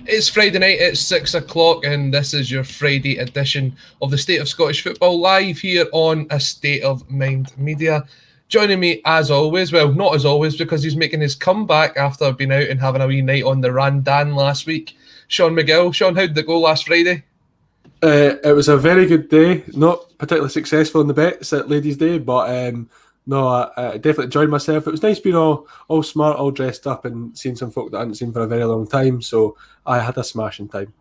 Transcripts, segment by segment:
It's Friday night at 6 o'clock, and this is your Friday edition of the State of Scottish Football live here on A State of Mind Media. Joining me as always, well, not as always, because he's making his comeback after being out and having a wee night on the Randan last week, Seán McGill. Seán, how did it go last Friday? It was a very good day. Not particularly successful in the bets at Ladies' Day, but no, I definitely enjoyed myself. It was nice being all smart, all dressed up, and seeing some folk that I hadn't seen for a very long time. So I had a smashing time.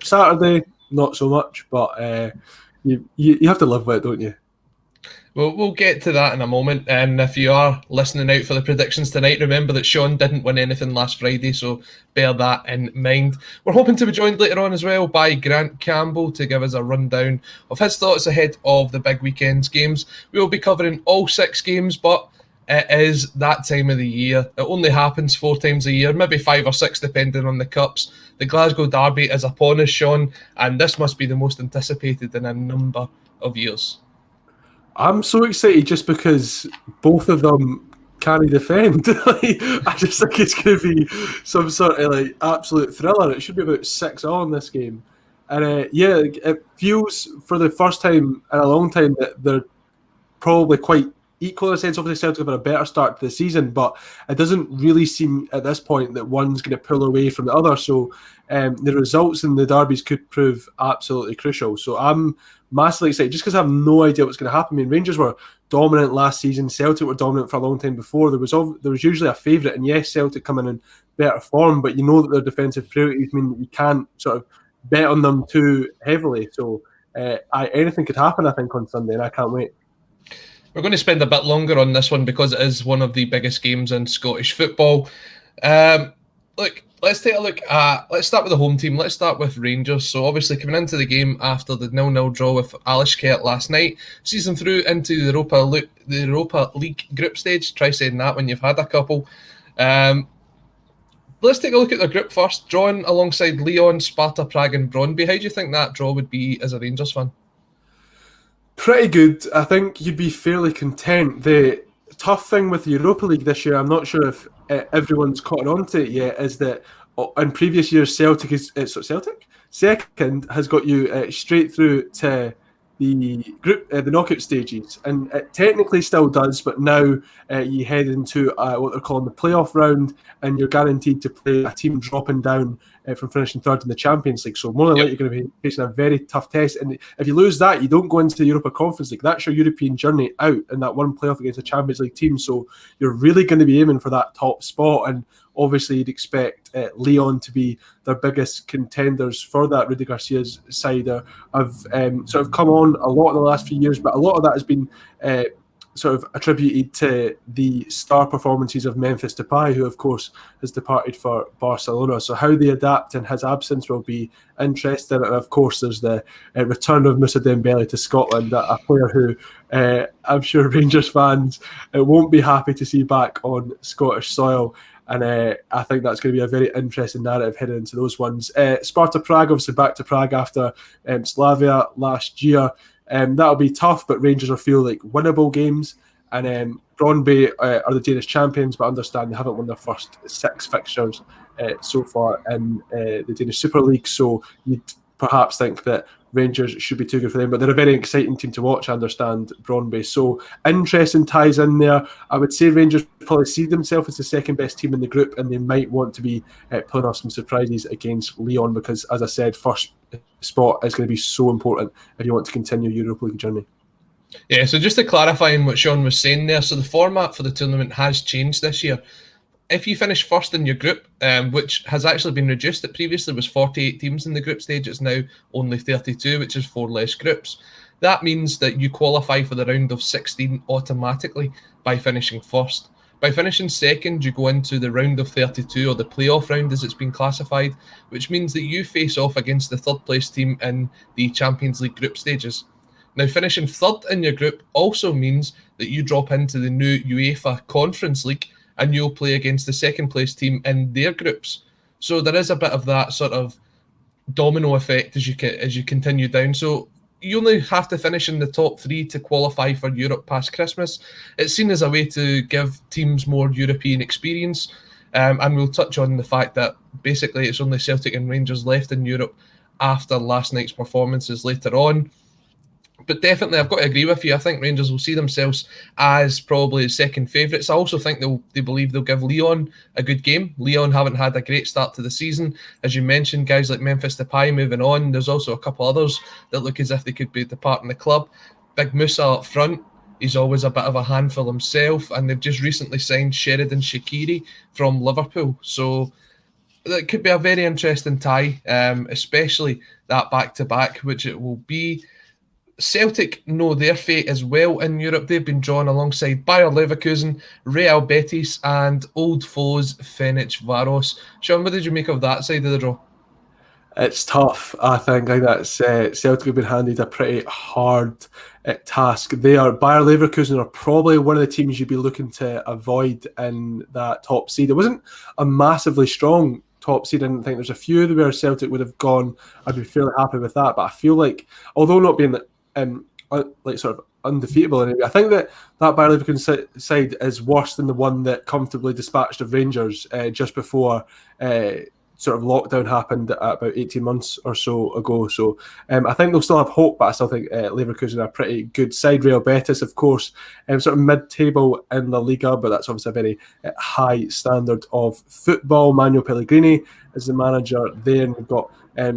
Saturday, not so much, but you have to live with it, don't you? Well, we'll get to that in a moment. And if you are listening out for the predictions tonight, remember that Seán didn't win anything last Friday, so bear that in mind. We're hoping to be joined later on as well by Grant Campbell to give us a rundown of his thoughts ahead of the big weekend's games. We will be covering all 6 games, but it is that time of the year. It only happens 4 times a year, maybe 5 or 6 depending on the cups. The Glasgow Derby is upon us, Seán, and this must be the most anticipated in a number of years. I'm so excited just because both of them can't defend. I just think it's going to be some sort of absolute thriller. It should be about 6-all in this game. And it feels for the first time in a long time that they're probably quite equal in a sense. Obviously, Celtic have had a better start to the season, but it doesn't really seem at this point that one's going to pull away from the other. So the results in the derbies could prove absolutely crucial. So I'm massively excited just because I have no idea what's going to happen. I mean, Rangers were dominant last season. Celtic were dominant for a long time before. There was usually a favourite, and yes, Celtic coming in better form, but you know that their defensive priorities mean that you can't sort of bet on them too heavily. So anything could happen, I think, on Sunday, and I can't wait. We're going to spend a bit longer on this one because it is one of the biggest games in Scottish football. Let's take a look at, let's start with the home team. Let's start with Rangers. So obviously coming into the game after the 0-0 draw with Alishkert last night, season through into the Europa League group stage. Try saying that when you've had a couple. Let's take a look at the group first. Drawing alongside Lyon, Sparta Prague and Brøndby. How do you think that draw would be as a Rangers fan? Pretty good. I think you'd be fairly content. The tough thing with the Europa League this year, I'm not sure if everyone's caught on to it yet, is that in previous years Celtic second has got you straight through to the group, the knockout stages, and it technically still does, but now you head into what they're calling the playoff round, and you're guaranteed to play a team dropping down from finishing third in the Champions League. So more than likely you're going to be facing a very tough test, and if you lose that, you don't go into the Europa Conference League. That's your European journey out in that one playoff against a Champions League team. So you're really going to be aiming for that top spot, and obviously you'd expect Lyon to be their biggest contenders for that. Rudy Garcia's side have sort of come on a lot in the last few years, but a lot of that has been sort of attributed to the star performances of Memphis Depay, who of course has departed for Barcelona. So how they adapt in his absence will be interesting. And of course there's the return of Moussa Dembele to Scotland, a player who I'm sure Rangers fans won't be happy to see back on Scottish soil. And I think that's going to be a very interesting narrative heading into those ones. Sparta Prague, obviously back to Prague after Slavia last year. That'll be tough, but Rangers will feel like winnable games. And Brøndby are the Danish champions, but understand they haven't won their first 6 fixtures so far in the Danish Super League. So you'd perhaps think that Rangers should be too good for them, but they're a very exciting team to watch, I understand, Brøndby. So interesting ties in there. I would say Rangers probably see themselves as the second best team in the group, and they might want to be pulling off some surprises against Lyon because, as I said, first spot is going to be so important if you want to continue your Europa League journey. Yeah, so just to clarify on what Seán was saying there, so the format for the tournament has changed this year. If you finish first in your group, which has actually been reduced, it previously was 48 teams in the group stage, it's now only 32, which is 4 less groups. That means that you qualify for the round of 16 automatically by finishing first. By finishing second, you go into the round of 32, or the playoff round as it's been classified, which means that you face off against the third place team in the Champions League group stages. Now, finishing third in your group also means that you drop into the new UEFA Conference League, and you'll play against the second place team in their groups. So there is a bit of that sort of domino effect as you continue down. So you only have to finish in the top 3 to qualify for Europe past Christmas. It's seen as a way to give teams more European experience. And we'll touch on the fact that basically it's only Celtic and Rangers left in Europe after last night's performances later on. But definitely, I've got to agree with you. I think Rangers will see themselves as probably second favourites. I also think they believe they'll give Lyon a good game. Lyon haven't had a great start to the season. As you mentioned, guys like Memphis Depay moving on. There's also a couple others that look as if they could be departing the club. Big Musa up front. He's always a bit of a handful himself. And they've just recently signed Sheridan Shaqiri from Liverpool. So that could be a very interesting tie, especially that back-to-back, which it will be. Celtic know their fate as well in Europe. They've been drawn alongside Bayer Leverkusen, Real Betis and old foes Ferencváros. Sean, what did you make of that side of the draw? It's tough, I think. That's Celtic have been handed a pretty hard task. Bayer Leverkusen are probably one of the teams you'd be looking to avoid in that top seed. It wasn't a massively strong top seed. I didn't think there's a few where Celtic would have gone. I'd be fairly happy with that. But I feel like, although not being sort of undefeatable anyway, I think that Bayer Leverkusen side is worse than the one that comfortably dispatched of Rangers just before sort of lockdown happened about 18 months or so ago. So I think they'll still have hope, but I still think Leverkusen are a pretty good side. Real Betis, of course, sort of mid-table in La Liga, but that's obviously a very high standard of football. Manuel Pellegrini is the manager there, and we've got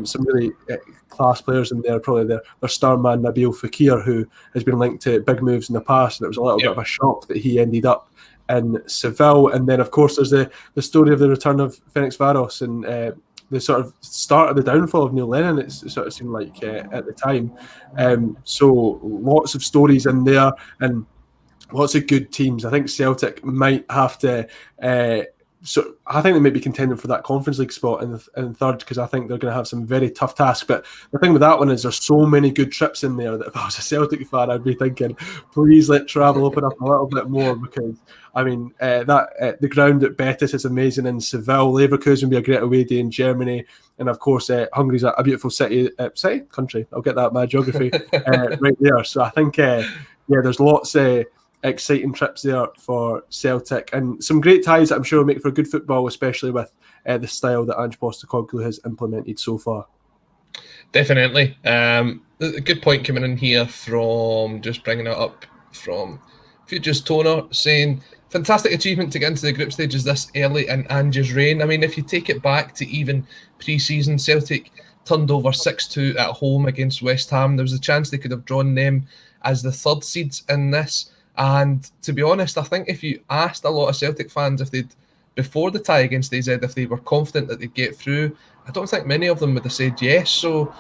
some really class players in there, probably their star man Nabil Fekir, who has been linked to big moves in the past, and it was a little bit of a shock that he ended up in Seville. And then, of course, there's the story of the return of Ferencváros and the sort of start of the downfall of Neil Lennon, it sort of seemed like at the time. So lots of stories in there and lots of good teams. I think Celtic might have to... So I think they might be contending for that Conference League spot in third, because I think they're going to have some very tough tasks. But the thing with that one is there's so many good trips in there that if I was a Celtic fan, I'd be thinking, please let travel open up a little bit more, because I mean the ground at Betis is amazing in Seville. Leverkusen would be a great away day in Germany, and of course Hungary's a beautiful country. I'll get that, my geography right there. So I think there's lots of exciting trips there for Celtic, and some great ties that I'm sure will make for good football, especially with the style that Ange Postecoglou has implemented so far. Definitely. A good point coming in here from, just bringing it up from Futures Toner, saying fantastic achievement to get into the group stages this early in Ange's reign. I mean, if you take it back to even pre-season, Celtic turned over 6-2 at home against West Ham. There was a chance they could have drawn them as the third seeds in this. And to be honest, I think if you asked a lot of Celtic fans if they'd, before the tie against AZ, if they were confident that they'd get through, I don't think many of them would have said yes. So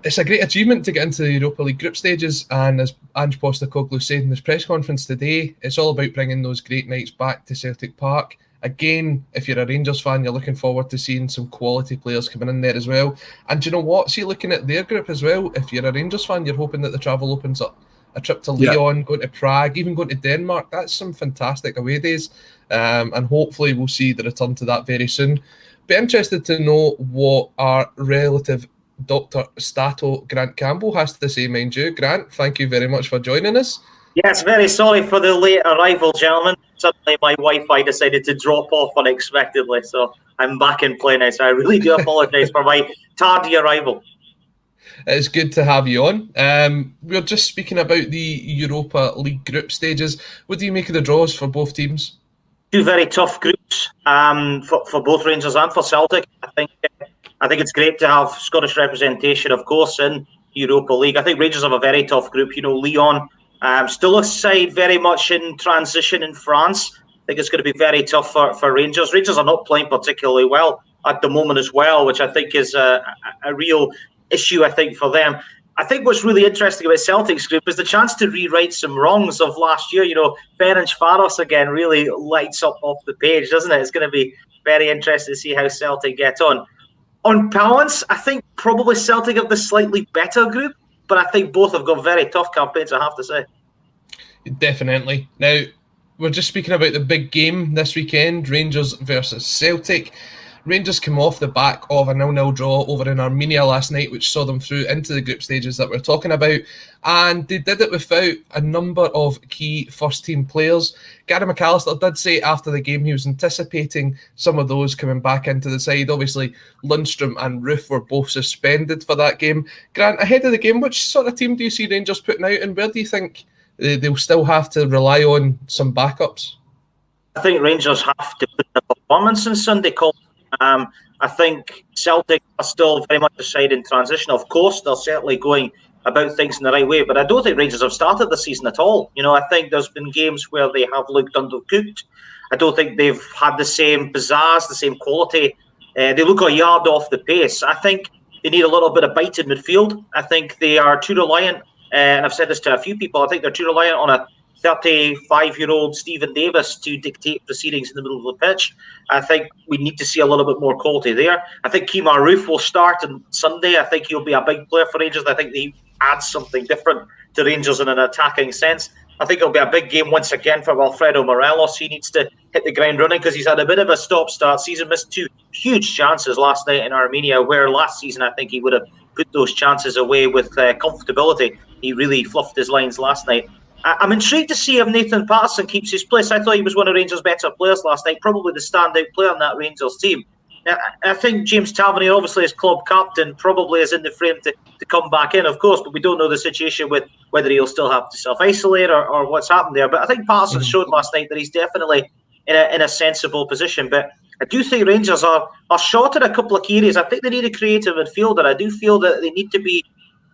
it's a great achievement to get into the Europa League group stages. And as Ange Postecoglou said in his press conference today, it's all about bringing those great nights back to Celtic Park. Again, if you're a Rangers fan, you're looking forward to seeing some quality players coming in there as well. And do you know what? See, looking at their group as well, if you're a Rangers fan, you're hoping that the travel opens up. A trip to Lyon, going to Prague, even going to Denmark. That's some fantastic away days. And hopefully we'll see the return to that very soon. Be interested to know what our relative Dr. Stato Grant Campbell has to say, mind you. Grant, thank you very much for joining us. Yes, very sorry for the late arrival, gentlemen. Suddenly my Wi-Fi decided to drop off unexpectedly, so I'm back in play now. So I really do apologise for my tardy arrival. It's good to have you on. We're just speaking about the Europa League group stages. What do you make of the draws for both teams? Two very tough groups for both Rangers and for Celtic. I think it's great to have Scottish representation, of course, in Europa League. I think Rangers have a very tough group. You know, Lyon, still a side very much in transition in France. I think it's going to be very tough for Rangers. Rangers are not playing particularly well at the moment as well, which I think is a real issue, I think, for them. I think what's really interesting about Celtic's group is the chance to rewrite some wrongs of last year. You know, Ferencváros again really lights up off the page, doesn't it? It's going to be very interesting to see how Celtic get on. On balance, I think probably Celtic have the slightly better group, but I think both have got very tough campaigns, I have to say. Definitely. Now, we're just speaking about the big game this weekend, Rangers versus Celtic. Rangers came off the back of a 0-0 draw over in Armenia last night, which saw them through into the group stages that we're talking about, and they did it without a number of key first-team players. Gary McAllister did say after the game he was anticipating some of those coming back into the side. Obviously, Lundstrom and Roof were both suspended for that game. Grant, ahead of the game, which sort of team do you see Rangers putting out, and where do you think they'll still have to rely on some backups? I think Rangers have to put in a performance on Sunday, Colin. I think Celtic are still very much a side in transition. Of course, they're certainly going about things in the right way, but I don't think Rangers have started the season at all. I think there's been games where they have looked undercooked. I don't think they've had the same pizzazz, the same quality. They look a yard off the pace. I think they need a little bit of bite in midfield. I think they are too reliant, and I've said this to a few people, I think they're too reliant on a 35-year-old Stephen Davis to dictate proceedings in the middle of the pitch. I think we need to see a little bit more quality there. I think Kemar Roof will start on Sunday. I think he'll be a big player for Rangers. I think he adds something different to Rangers in an attacking sense. I think it'll be a big game once again for Alfredo Morelos. He needs to hit the ground running because he's had a bit of a stop-start season, missed 2 huge chances last night in Armenia, where last season I think he would have put those chances away with comfortability. He really fluffed his lines last night. I'm intrigued to see if Nathan Patterson keeps his place. I thought he was one of Rangers' better players last night, probably the standout player on that Rangers team. Now, I think James Tavernier, obviously as club captain, probably is in the frame to come back in, of course, but we don't know the situation with whether he'll still have to self-isolate or what's happened there. But I think Patterson showed last night that he's definitely in a sensible position. But I do think Rangers are short in a couple of key areas. I think they need a creative midfielder. I do feel that they need to be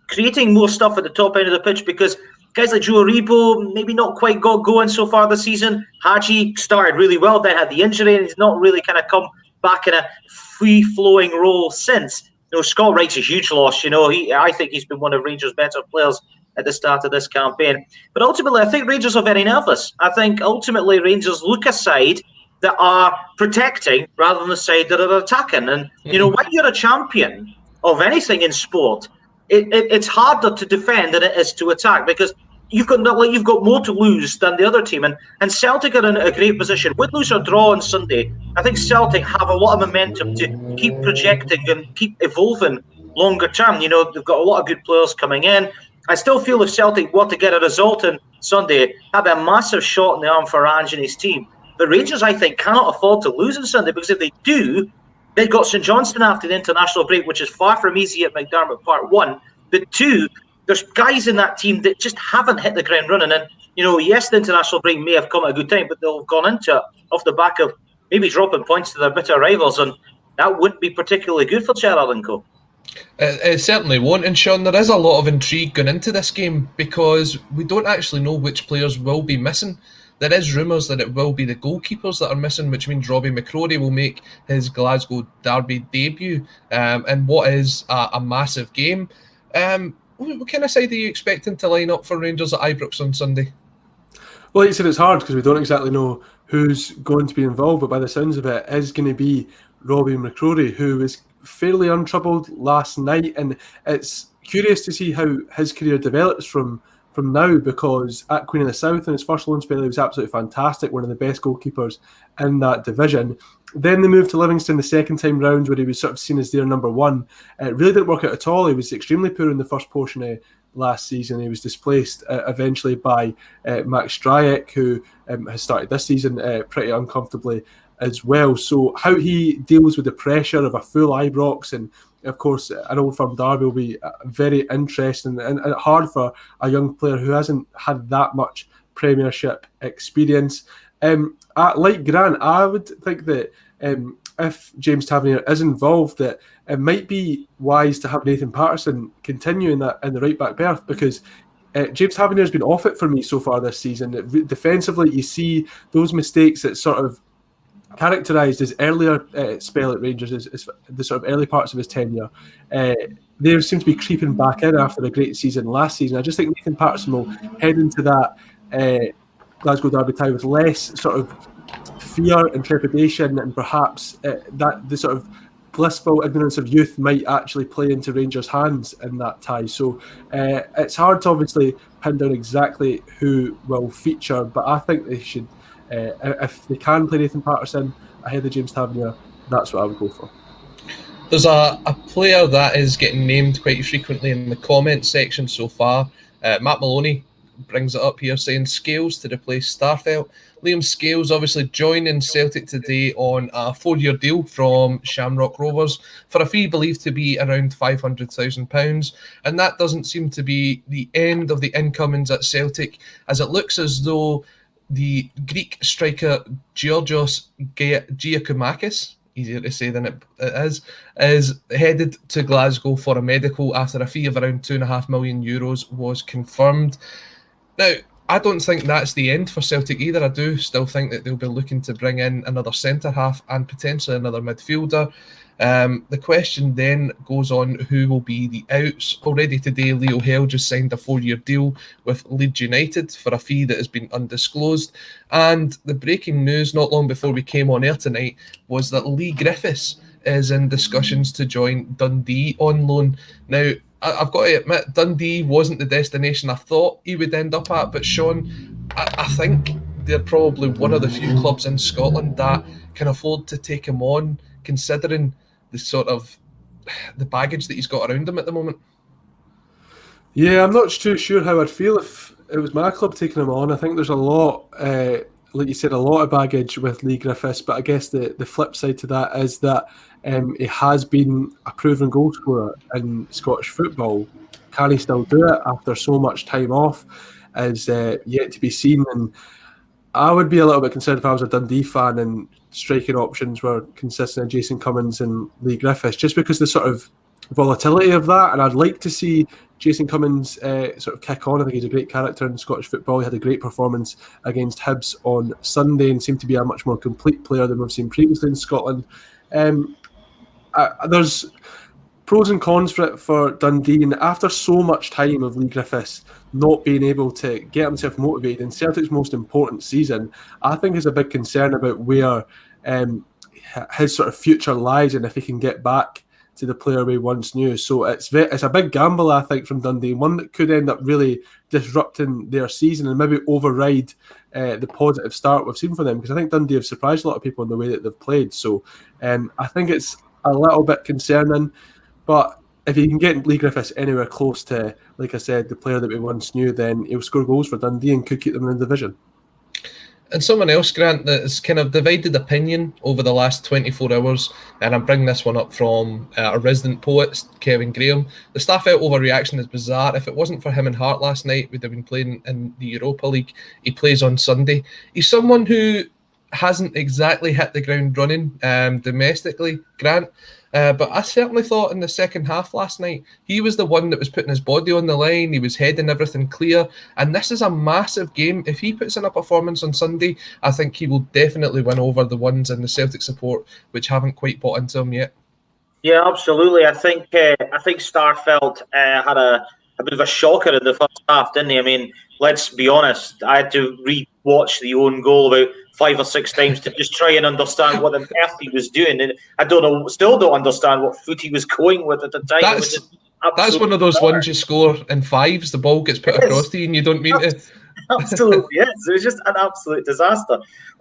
creating more stuff at the top end of the pitch, because guys like Joe Aribo maybe not quite got going so far this season. Hadji started really well, then had the injury, and he's not really kind of come back in a free-flowing role since. Scott Wright's a huge loss. I think he's been one of Rangers' better players at the start of this campaign. But ultimately, I think Rangers are very nervous. I think ultimately Rangers look a side that are protecting rather than the side that are attacking. And, when you're a champion of anything in sport, it's harder to defend than it is to attack, because you've got more to lose than the other team. And Celtic are in a great position. Win, lose or draw on Sunday, I think Celtic have a lot of momentum to keep projecting and keep evolving longer term. They've got a lot of good players coming in. I still feel if Celtic want to get a result on Sunday, have a massive shot in the arm for Ange and his team. But Rangers, I think, cannot afford to lose on Sunday, because if they do, they've got St Johnstone after the international break, which is far from easy at McDermott Park 1. But 2, there's guys in that team that just haven't hit the ground running. And, yes, the international break may have come at a good time, but they'll have gone into it off the back of maybe dropping points to their bitter rivals. And that wouldn't be particularly good for Gerrard and co. It certainly won't. And Sean, there is a lot of intrigue going into this game, because we don't actually know which players will be missing. There is rumours that it will be the goalkeepers that are missing, which means Robbie McGregor will make his Glasgow Derby debut in what is a massive game. What kind of side are you expecting to line up for Rangers at Ibrox on Sunday? Well, like you said, it's hard because we don't exactly know who's going to be involved, but by the sounds of it, is going to be Robbie McGregor, who was fairly untroubled last night, and it's curious to see how his career develops from now, because at Queen of the South in his first loan spell he was absolutely fantastic, one of the best goalkeepers in that division. Then they moved to Livingston the second time round, where he was sort of seen as their number one. It really didn't work out at all. He was extremely poor in the first portion of last season. He was displaced eventually by Max Stryjek, who has started this season pretty uncomfortably as well. So how he deals with the pressure of a full Ibrox and, of course, an Old Firm derby will be very interesting and hard for a young player who hasn't had that much Premiership experience. Like Grant, I would think that if James Tavernier is involved, that it might be wise to have Nathan Patterson continue in the right back berth, because James Tavernier has been off it for me so far this season. Defensively, you see those mistakes that sort of characterised his earlier spell at Rangers, as the sort of early parts of his tenure. They seem to be creeping back in after a great season last season. I just think Nathan Patterson will head into that Glasgow Derby tie with less sort of fear and trepidation, and perhaps that the sort of blissful ignorance of youth might actually play into Rangers' hands in that tie. So it's hard to obviously pin down exactly who will feature, but I think they should, if they can play Nathan Patterson ahead of James Tavernier, that's what I would go for. There's a player that is getting named quite frequently in the comment section so far. Matt Maloney brings it up here, saying Scales to replace Starfelt. Liam Scales obviously joining Celtic today on a 4-year deal from Shamrock Rovers for a fee believed to be around £500,000. And that doesn't seem to be the end of the incomings at Celtic, as it looks as though the Greek striker Georgios Giacomakis, easier to say than it is headed to Glasgow for a medical after a fee of around €2.5 million was confirmed. Now, I don't think that's the end for Celtic either. I do still think that they'll be looking to bring in another centre-half and potentially another midfielder. The question then goes on who will be the outs. Already today, Leo Hale just signed a 4-year deal with Leeds United for a fee that has been undisclosed. And the breaking news not long before we came on air tonight was that Leigh Griffiths is in discussions to join Dundee on loan. Now, I've got to admit, Dundee wasn't the destination I thought he would end up at, but Sean, I think they're probably one of the few clubs in Scotland that can afford to take him on, considering the sort of the baggage that he's got around him at the moment. Yeah, I'm not too sure how I'd feel if it was my club taking him on. I think there's a lot, like you said, a lot of baggage with Leigh Griffiths, but I guess the flip side to that is that he has been a proven goal scorer in Scottish football. Can he still do it after so much time off is yet to be seen. And I would be a little bit concerned if I was a Dundee fan and striking options were consistent of Jason Cummins and Leigh Griffiths, just because the sort of volatility of that. And I'd like to see Jason Cummins sort of kick on. I think he's a great character in Scottish football. He had a great performance against Hibs on Sunday and seemed to be a much more complete player than we've seen previously in Scotland. There's pros and cons for it for Dundee, and after so much time of Leigh Griffiths not being able to get himself motivated in Celtic's most important season, I think there's a big concern about where his sort of future lies and if he can get back to the player we once knew. So it's a big gamble, I think, from Dundee, one that could end up really disrupting their season and maybe override the positive start we've seen for them, because I think Dundee have surprised a lot of people in the way that they've played. So I think it's a little bit concerning, but if you can get Leigh Griffiths anywhere close to, like I said, the player that we once knew, then he'll score goals for Dundee and could keep them in the division. And someone else, Grant, that has kind of divided opinion over the last 24 hours, and I'm bringing this one up from our resident poet, Kevin Graham. The Starfelt overreaction is bizarre. If it wasn't for him and Hart last night, we'd have been playing in the Europa League. He plays on Sunday. He's someone who hasn't exactly hit the ground running domestically, Grant. But I certainly thought in the second half last night, he was the one that was putting his body on the line. He was heading everything clear. And this is a massive game. If he puts in a performance on Sunday, I think he will definitely win over the ones in the Celtic support, which haven't quite bought into him yet. Yeah, absolutely. I think Starfelt had a bit of a shocker in the first half, didn't he? I mean, let's be honest. I had to re-watch the own goal about 5 or 6 times to just try and understand what on earth he was doing. And I still don't understand what foot he was going with at the time. That's one of those ones you score in fives, the ball gets put across to you and you don't mean to. Absolutely, yes. It was just an absolute disaster.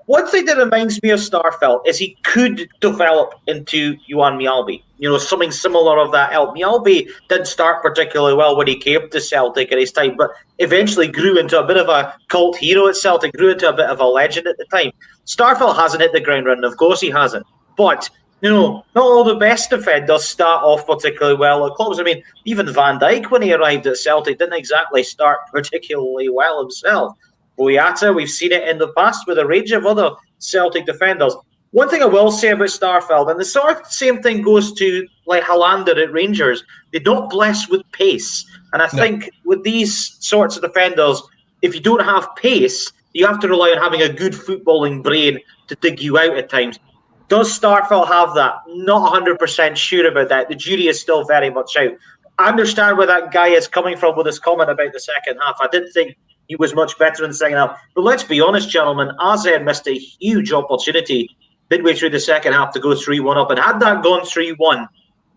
One thing that reminds me of Starfelt is he could develop into Johan Mjällby. You know, something similar of that ilk. Mjällby didn't start particularly well when he came to Celtic at his time, but eventually grew into a bit of a cult hero at Celtic, grew into a bit of a legend at the time. Starfelt hasn't hit the ground running, of course he hasn't. But, you know, not all the best defenders start off particularly well at clubs. I mean, even Van Dijk, when he arrived at Celtic, didn't exactly start particularly well himself. Boyata, we've seen it in the past with a range of other Celtic defenders. One thing I will say about Starfelt, and the sort of same thing goes to like Hollander at Rangers, they're not blessed with pace. And I think with these sorts of defenders, if you don't have pace, you have to rely on having a good footballing brain to dig you out at times. Does Starfelt have that? Not 100% sure about that. The jury is still very much out. I understand where that guy is coming from with his comment about the second half. I didn't think he was much better in the second half. But let's be honest, gentlemen, AZ missed a huge opportunity midway through the second half to go 3-1 up. And had that gone 3-1,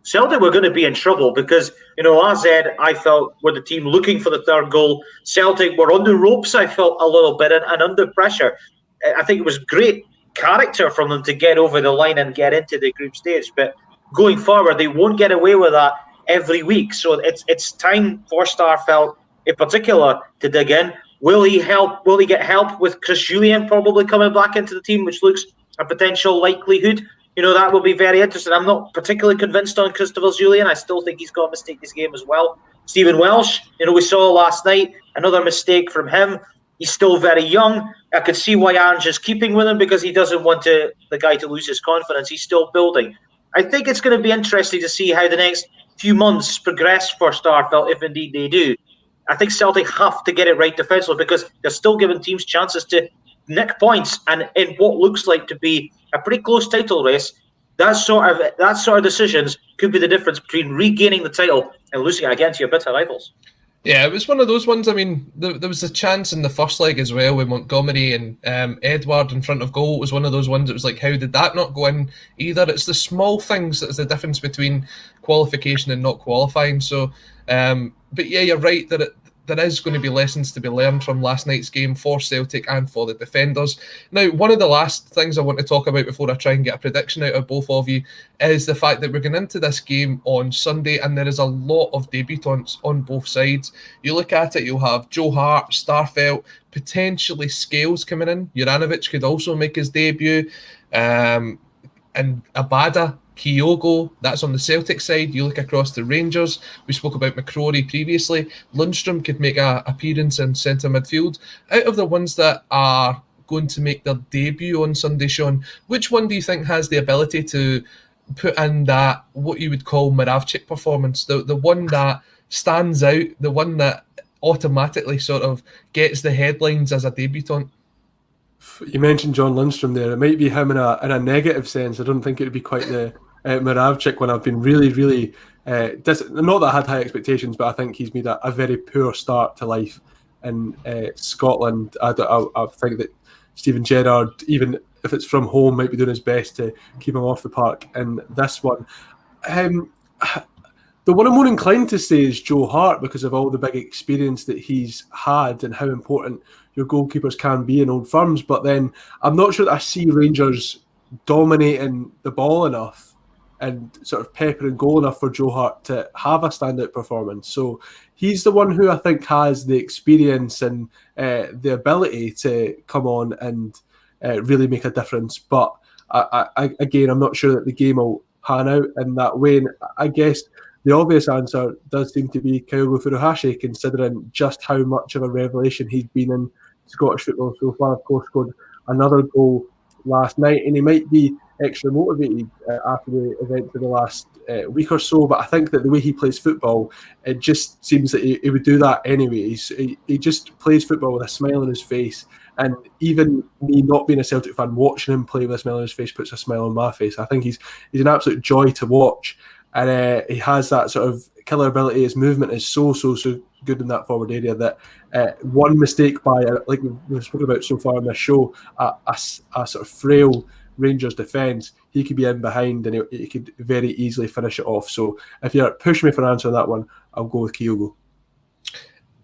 Celtic were going to be in trouble because, you know, AZ, I felt, were the team looking for the third goal. Celtic were on the ropes, I felt, a little bit and under pressure. I think it was great character from them to get over the line and get into the group stage. But going forward, they won't get away with that every week. So it's time for Starfelt in particular to dig in. Will he help? Will he get help with Chris Julian probably coming back into the team, which looks a potential likelihood? That will be very interesting. I'm not particularly convinced on Christopher Julian. I still think he's got a mistake this game as well. Stephen Welsh, we saw last night, another mistake from him. He's still very young. I could see why Ange is keeping with him, because he doesn't want the guy to lose his confidence. He's still building. I think it's going to be interesting to see how the next few months progress for Starfelt, if indeed they do. I think Celtic have to get it right defensively, because they're still giving teams chances to nick points, and in what looks like to be a pretty close title race, that sort of decisions could be the difference between regaining the title and losing it again to your bitter rivals. Yeah, it was one of those ones. I mean, there was a chance in the first leg as well with Montgomery and Edward in front of goal. It was one of those ones. It was like, how did that not go in either? It's the small things that's the difference between qualification and not qualifying. So, but yeah, you're right that there is going to be lessons to be learned from last night's game for Celtic and for the defenders. Now, one of the last things I want to talk about before I try and get a prediction out of both of you is the fact that we're going into this game on Sunday, and there is a lot of debutants on both sides. You look at it, you'll have Joe Hart, Starfelt, potentially Scales coming in. Juranovic could also make his debut. And Abada, Kyogo, that's on the Celtic side. You look across the Rangers, we spoke about McCrory previously. Lundstrom could make an appearance in centre midfield. Out of the ones that are going to make their debut on Sunday, Sean, which one do you think has the ability to put in that, what you would call Moravcik performance, the one that stands out, the one that automatically sort of gets the headlines as a debutant? You mentioned John Lundstrom there. It might be him in a negative sense. I don't think it would be quite the Moravcik one. I've been really not that I had high expectations, but I think he's made a very poor start to life in Scotland. I think that Stephen Gerrard, even if it's from home, might be doing his best to keep him off the park in this one. The one I'm more inclined to say is Joe Hart, because of all the big experience that he's had and how important your goalkeepers can be in Old Firms. But then I'm not sure that I see Rangers dominating the ball enough and sort of peppering goal enough for Joe Hart to have a standout performance. So he's the one who I think has the experience and the ability to come on and really make a difference. But again, I'm not sure that the game will pan out in that way. And I guess the obvious answer does seem to be Kyogo Furuhashi, considering just how much of a revelation he's been in Scottish football so far. Of course, scored another goal last night, and he might be extra motivated after the events of the last week or so. But I think that the way he plays football, it just seems that he would do that anyway. He just plays football with a smile on his face. And even me not being a Celtic fan, watching him play with a smile on his face puts a smile on my face. I think he's an absolute joy to watch. And he has that sort of killer ability. His movement is so good in that forward area that one mistake by, like we've spoken about so far on this show, a sort of frail Rangers defence, he could be in behind and he could very easily finish it off. So if you're pushing me for an answer on that one, I'll go with Kyogo.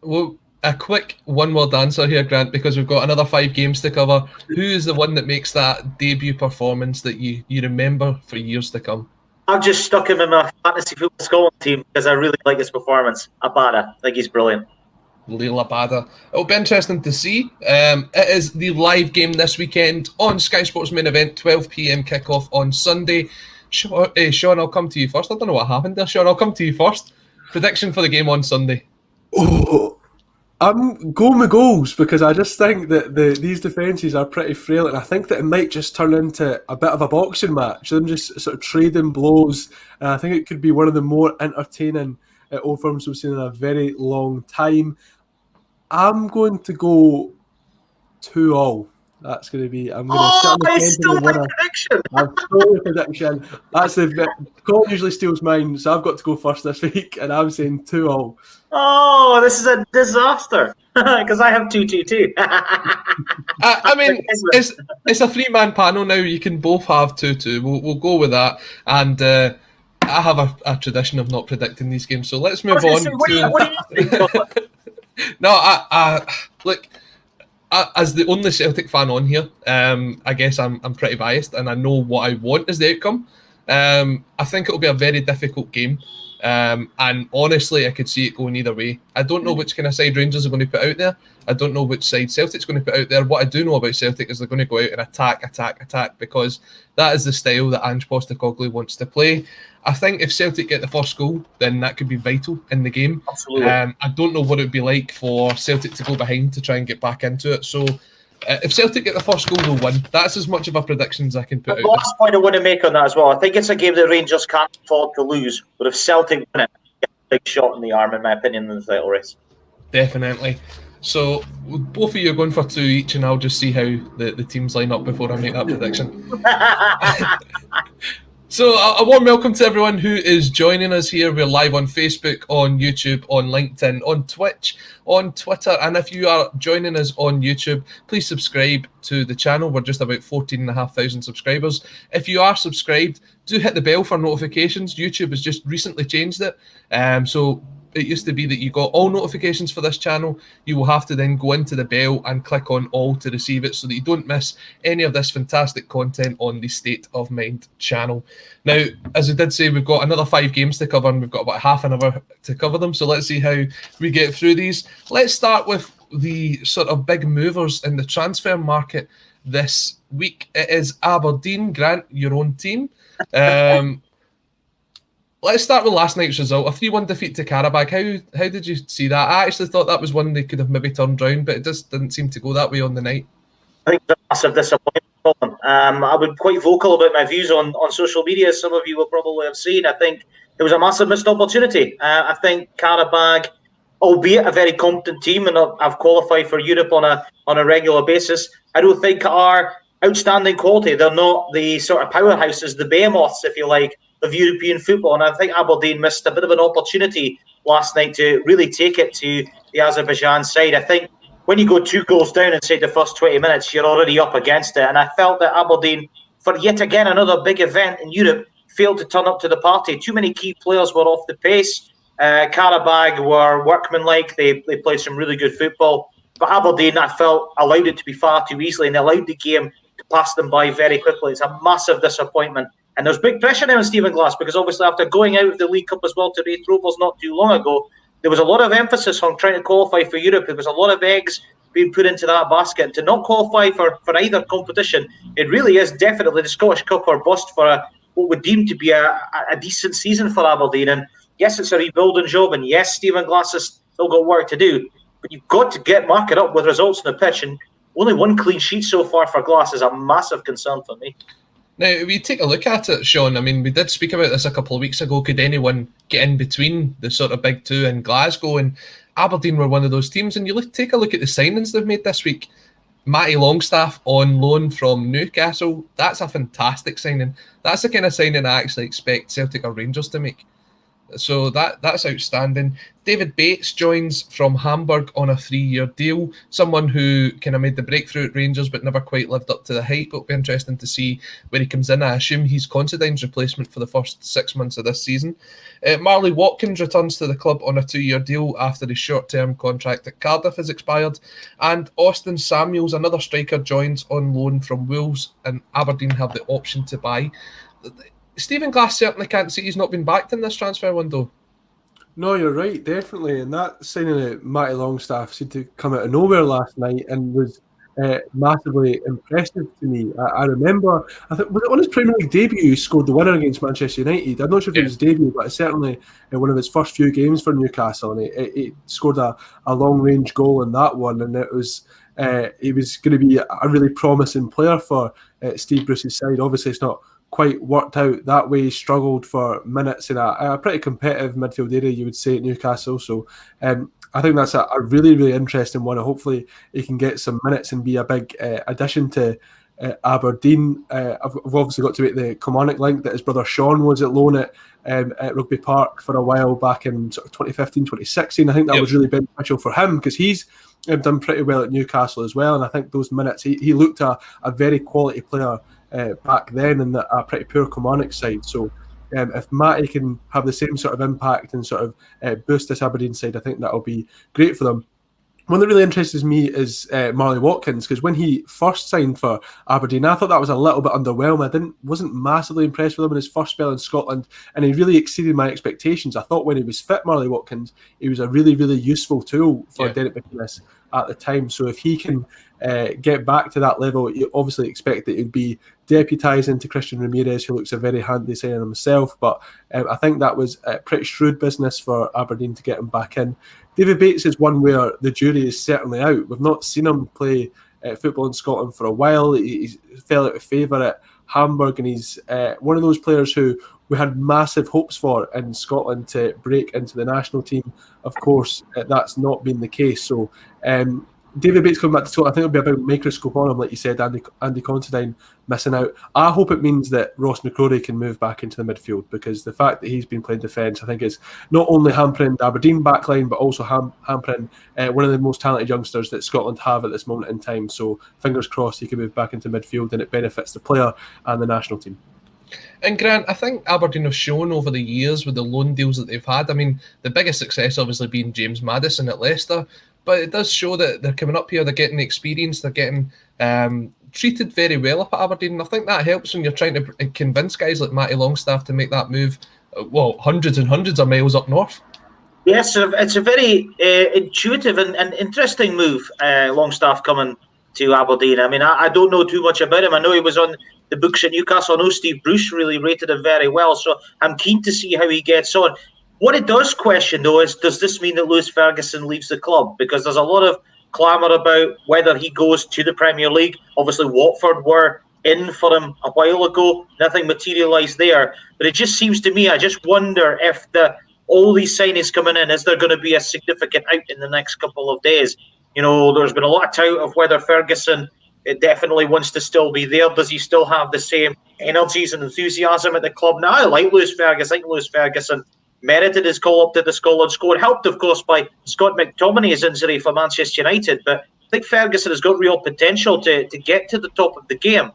Well, a quick one-word answer here, Grant, because we've got another 5 games to cover. Who is the one that makes that debut performance that you remember for years to come? I've just stuck him in my fantasy football Scotland team because I really like his performance. Abada, I think he's brilliant. Leigh Abada. It'll be interesting to see. It is the live game this weekend on Sky Sports Main Event, 12 p.m. kickoff on Sunday. Sean, I'll come to you first. I don't know what happened there, Sean. I'll come to you first. Prediction for the game on Sunday. I'm going with goals because I just think that these defences are pretty frail, and I think that it might just turn into a bit of a boxing match, them just sort of trading blows, and I think it could be one of the more entertaining Old Firms we've seen in a very long time. I'm going to go 2-2. That's going to be. I'm going to sit on the fence of the winner. I've stolen the prediction. That's Colin usually steals mine, so I've got to go first this week, and I'm saying 2-2. Oh, this is a disaster because I have 2-2. I mean, it's a 3-man panel now. You can both have 2-2. We'll go with that. And I have a tradition of not predicting these games, so let's move on. What do you think? No, look. as the only Celtic fan on here, I guess I'm pretty biased, and I know what I want as the outcome. I think it'll be a very difficult game. And honestly, I could see it going either way. I don't know which kind of side Rangers are going to put out there. I don't know which side Celtic's going to put out there. What I do know about Celtic is they're going to go out and attack, because that is the style that Ange Postecoglou wants to play. I think if Celtic get the first goal, then that could be vital in the game. Absolutely. I don't know what it would be like for Celtic to go behind to try and get back into it. So if Celtic get the first goal, they'll win. That's as much of a prediction as I can put out. The last point I want to make on that as well, I think it's a game that Rangers can't afford to lose, but if Celtic win it, get a big shot in the arm, in my opinion, in the title race. Definitely. So both of you are going for 2 each, and I'll just see how the teams line up before I make that prediction. So a warm welcome to everyone who is joining us here. We're live on Facebook, on YouTube, on LinkedIn, on Twitch, on Twitter. And if you are joining us on YouTube, please subscribe to the channel. We're just about 14,500 subscribers. If you are subscribed, do hit the bell for notifications. YouTube has just recently changed it. So it used to be that you got all notifications for this channel. You will have to then go into the bell and click on all to receive it so that you don't miss any of this fantastic content on the State of Mind channel. Now, as I did say, we've got another 5 games to cover, and we've got about half an hour to cover them. So let's see how we get through these. Let's start with the sort of big movers in the transfer market this week. It is Aberdeen. Grant, your own team. Let's start with last night's result, a 3-1 defeat to Qarabağ. How did you see that? I actually thought that was one they could have maybe turned round, but it just didn't seem to go that way on the night. I think it's a massive disappointment, Colin. I was quite vocal about my views on social media, as some of you will probably have seen. I think it was a massive missed opportunity. I think Qarabağ, albeit a very competent team, and I've qualified for Europe on a regular basis, I don't think are outstanding quality. They're not the sort of powerhouses, the behemoths, if you like, of European football. And I think Aberdeen missed a bit of an opportunity last night to really take it to the Azerbaijan side. I think when you go 2 goals down inside the first 20 minutes, you're already up against it. And I felt that Aberdeen, for yet again another big event in Europe, failed to turn up to the party. Too many key players were off the pace. Qarabağ were workmanlike. They played some really good football. But Aberdeen, I felt, allowed it to be far too easily, and they allowed the game to pass them by very quickly. It's a massive disappointment. And there's big pressure now on Stephen Glass, because obviously after going out of the League Cup as well to Wraith Rovers not too long ago, there was a lot of emphasis on trying to qualify for Europe. There was a lot of eggs being put into that basket. To not qualify for either competition, it really is definitely the Scottish Cup or bust for what would deem to be a decent season for Aberdeen. And yes, it's a rebuilding job, and yes, Stephen Glass has still got work to do, but you've got to mark it up with results on the pitch, and only 1 clean sheet so far for Glass is a massive concern for me. Now, if we take a look at it, Sean, I mean, we did speak about this a couple of weeks ago. Could anyone get in between the sort of big 2 in Glasgow? And Aberdeen were one of those teams. And you take a look at the signings they've made this week. Matty Longstaff on loan from Newcastle. That's a fantastic signing. That's the kind of signing I actually expect Celtic or Rangers to make. So that's outstanding. David Bates joins from Hamburg on a 3-year deal. Someone who kind of made the breakthrough at Rangers but never quite lived up to the hype. It'll be interesting to see where he comes in. I assume he's Considine's replacement for the first 6 months of this season. Marley Watkins returns to the club on a 2-year deal after his short-term contract at Cardiff has expired. And Austin Samuels, another striker, joins on loan from Wolves, and Aberdeen have the option to buy. Stephen Glass certainly can't see he's not been backed in this transfer window. No, you're right, definitely. And that signing of Matty Longstaff seemed to come out of nowhere last night and was massively impressive to me. I remember, I think, was it on his Premier League debut he scored the winner against Manchester United? I'm not sure if it was his debut, but certainly one of his first few games for Newcastle, and he scored a long-range goal in that one, and it was he was going to be a really promising player for Steve Bruce's side. Obviously, it's not quite worked out that way. He struggled for minutes in a pretty competitive midfield area, you would say, at Newcastle. So I think that's a really, really interesting one. Hopefully he can get some minutes and be a big addition to Aberdeen. I've obviously got to make the Kilmarnock link that his brother Sean was at loan at Rugby Park for a while back in sort of 2015, 2016. I think that was really beneficial for him because he's done pretty well at Newcastle as well. And I think those minutes, he looked a very quality player back then in a pretty poor Kilmarnock side. So if Matty can have the same sort of impact and sort of boost this Aberdeen side, I think that'll be great for them. one that really interests me is Marley Watkins, because when he first signed for Aberdeen, I thought that was a little bit underwhelming. Wasn't massively impressed with him in his first spell in Scotland, and he really exceeded my expectations. I thought when he was fit, Marley Watkins, he was a really, really useful tool for Derek McInnes at the time. So if he can get back to that level, you obviously expect that he'd be deputising to Christian Ramirez, who looks a very handy signing himself. But I think that was pretty shrewd business for Aberdeen to get him back in. David Bates is one where the jury is certainly out. We've not seen him play football in Scotland for a while. He fell out of favour at Hamburg, and he's one of those players who we had massive hopes for in Scotland to break into the national team. Of course, that's not been the case. So David Bates coming back to Scotland, I think it'll be about microscope on him, like you said, Andy Considine missing out. I hope it means that Ross McCrory can move back into the midfield, because the fact that he's been playing defence, I think, is not only hampering the Aberdeen backline, but also hampering one of the most talented youngsters that Scotland have at this moment in time. So fingers crossed he can move back into midfield, and it benefits the player and the national team. And Grant, I think Aberdeen have shown over the years with the loan deals that they've had. I mean, the biggest success obviously being James Maddison at Leicester, but it does show that they're coming up here, they're getting the experience, they're getting treated very well up at Aberdeen. And I think that helps when you're trying to convince guys like Matty Longstaff to make that move, hundreds and hundreds of miles up north. Yes, it's a very intuitive and interesting move, Longstaff coming to Aberdeen. I mean, I don't know too much about him. I know he was on the books at Newcastle. I know Steve Bruce really rated him very well, so I'm keen to see how he gets on. What it does question, though, is does this mean that Lewis Ferguson leaves the club? Because there's a lot of clamour about whether he goes to the Premier League. Obviously, Watford were in for him a while ago. Nothing materialised there. But it just seems to me, I just wonder if all these signings coming in, is there going to be a significant out in the next couple of days? You know, there's been a lot of doubt of whether Ferguson definitely wants to still be there. Does he still have the same energies and enthusiasm at the club? Now, I like Lewis Ferguson. I think Lewis Ferguson merited his call up to the Scotland squad, helped, of course, by Scott McTominay's injury for Manchester United. But I think Ferguson has got real potential to get to the top of the game.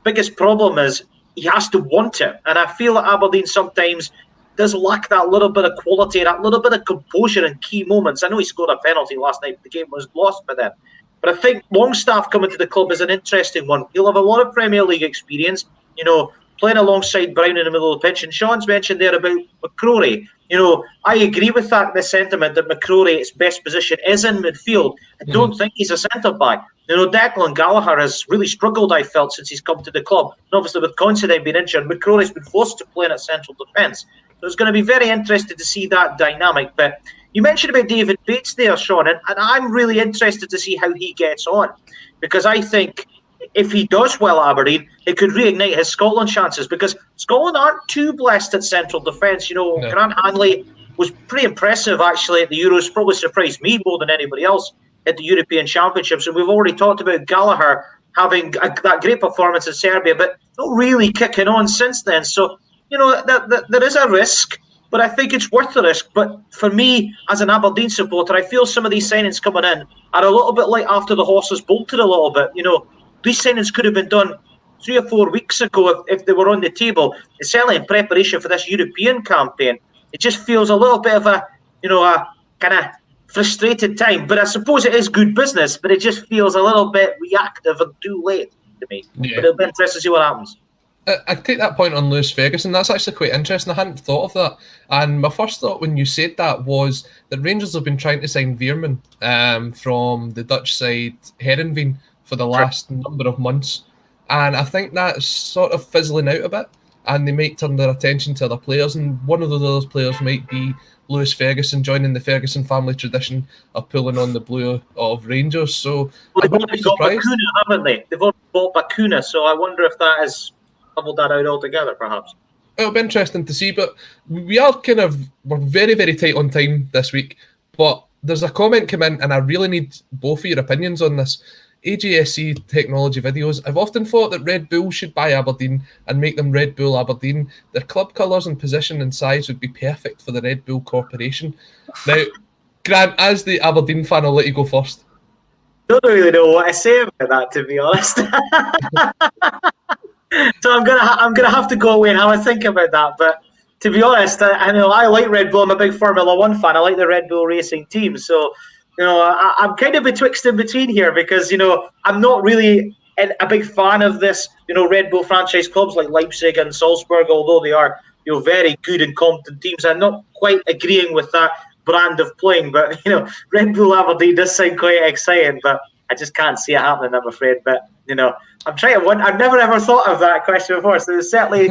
Biggest problem is he has to want it. And I feel that Aberdeen sometimes does lack that little bit of quality, that little bit of composure in key moments. I know he scored a penalty last night, but the game was lost by then. But I think Longstaff coming to the club is an interesting one. He'll have a lot of Premier League experience, you know, playing alongside Brown in the middle of the pitch. And Sean's mentioned there about McCrory. You know, I agree with the sentiment that McCrory's best position is in midfield. I don't think he's a centre-back. You know, Declan Gallagher has really struggled, I felt, since he's come to the club. And obviously with Considine being injured, McCrory's been forced to play in at central defence. So it's going to be very interesting to see that dynamic. But you mentioned about David Bates there, Sean, and I'm really interested to see how he gets on. Because I think if he does well at Aberdeen, it could reignite his Scotland chances, because Scotland aren't too blessed at central defence. You know, no. Grant Hanley was pretty impressive, actually, at the Euros. Probably surprised me more than anybody else at the European Championships. And we've already talked about Gallagher having that great performance in Serbia, but not really kicking on since then. So, you know, there is a risk, but I think it's worth the risk. But for me, as an Aberdeen supporter, I feel some of these signings coming in are a little bit like after the horses bolted a little bit. You know, these signings could have been done 3 or 4 weeks ago if they were on the table. And certainly in preparation for this European campaign, it just feels a little bit of a kind of frustrated time. But I suppose it is good business, but it just feels a little bit reactive and too late to me. Yeah. But it'll be interesting to see what happens. I take that point on Lewis Ferguson. That's actually quite interesting. I hadn't thought of that. And my first thought when you said that was that Rangers have been trying to sign Veerman from the Dutch side Heerenveen for the last number of months. And I think that's sort of fizzling out a bit. And they might turn their attention to other players. And one of those players might be Lewis Ferguson, joining the Ferguson family tradition of pulling on the blue of Rangers. So they've already got Bacuna, haven't they? They've already bought Bacuna. So I wonder if that has leveled that out altogether, perhaps. It'll be interesting to see, but we're very, very tight on time this week. But there's a comment come in, and I really need both of your opinions on this. AJSC Technology Videos. I've often thought that Red Bull should buy Aberdeen and make them Red Bull Aberdeen. Their club colours and position and size would be perfect for the Red Bull Corporation. Now, Grant, as the Aberdeen fan, I'll let you go first. Don't really know what I say about that, to be honest. So I'm gonna have to go away and have a think about that. But to be honest, I know I like Red Bull. I'm a big Formula One fan. I like the Red Bull racing team. So I'm kind of betwixt and between here because, I'm not really a big fan of this, Red Bull franchise clubs like Leipzig and Salzburg, although they are, very good and competent teams. I'm not quite agreeing with that brand of playing, but, Red Bull Aberdeen does sound quite exciting, but I just can't see it happening, I'm afraid. But, I'm trying to win. I've never ever thought of that question before, so it certainly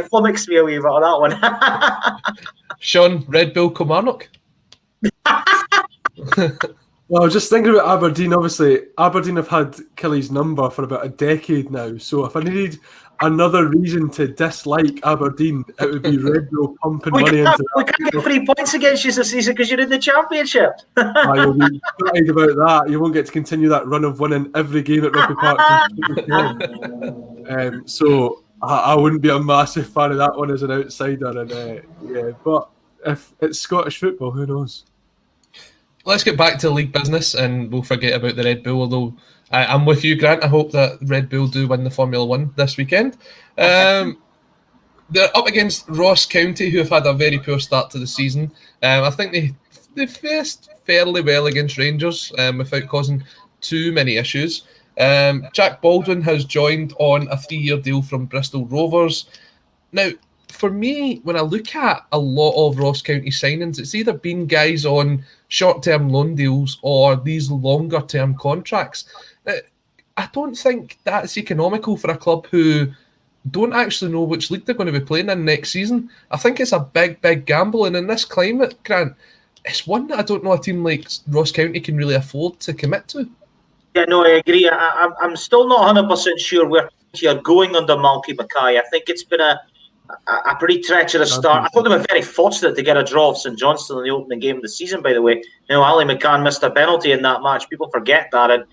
flummoxed me a wee bit on that one. Sean, Red Bull Kilmarnock? Well, just thinking about Aberdeen, obviously, Aberdeen have had Kelly's number for about a decade now. So if I needed another reason to dislike Aberdeen, it would be Red Bull pumping money into We can't get 3 points against you this season because you're in the Championship. You'll be excited about that. You won't get to continue that run of winning every game at Rugby Park. So I wouldn't be a massive fan of that one as an outsider. And but if it's Scottish football, who knows? Let's get back to league business and we'll forget about the Red Bull, although I'm with you, Grant. I hope that Red Bull do win the Formula 1 this weekend. They're up against Ross County, who have had a very poor start to the season. I think they faced fairly well against Rangers without causing too many issues. Jack Baldwin has joined on a 3-year deal from Bristol Rovers. Now, for me, when I look at a lot of Ross County signings, it's either been guys on short-term loan deals or these longer-term contracts. I don't think that's economical for a club who don't actually know which league they're going to be playing in next season. I think it's a big, big gamble, and in this climate, Grant, it's one that I don't know a team like Ross County can really afford to commit to. Yeah, no, I agree. I'm still not 100% sure where you're going under Malky Mackay. I think it's been a pretty treacherous start. I thought they were very fortunate to get a draw of St Johnstone in the opening game of the season, by the way. Ali McCann missed a penalty in that match. People forget that. And,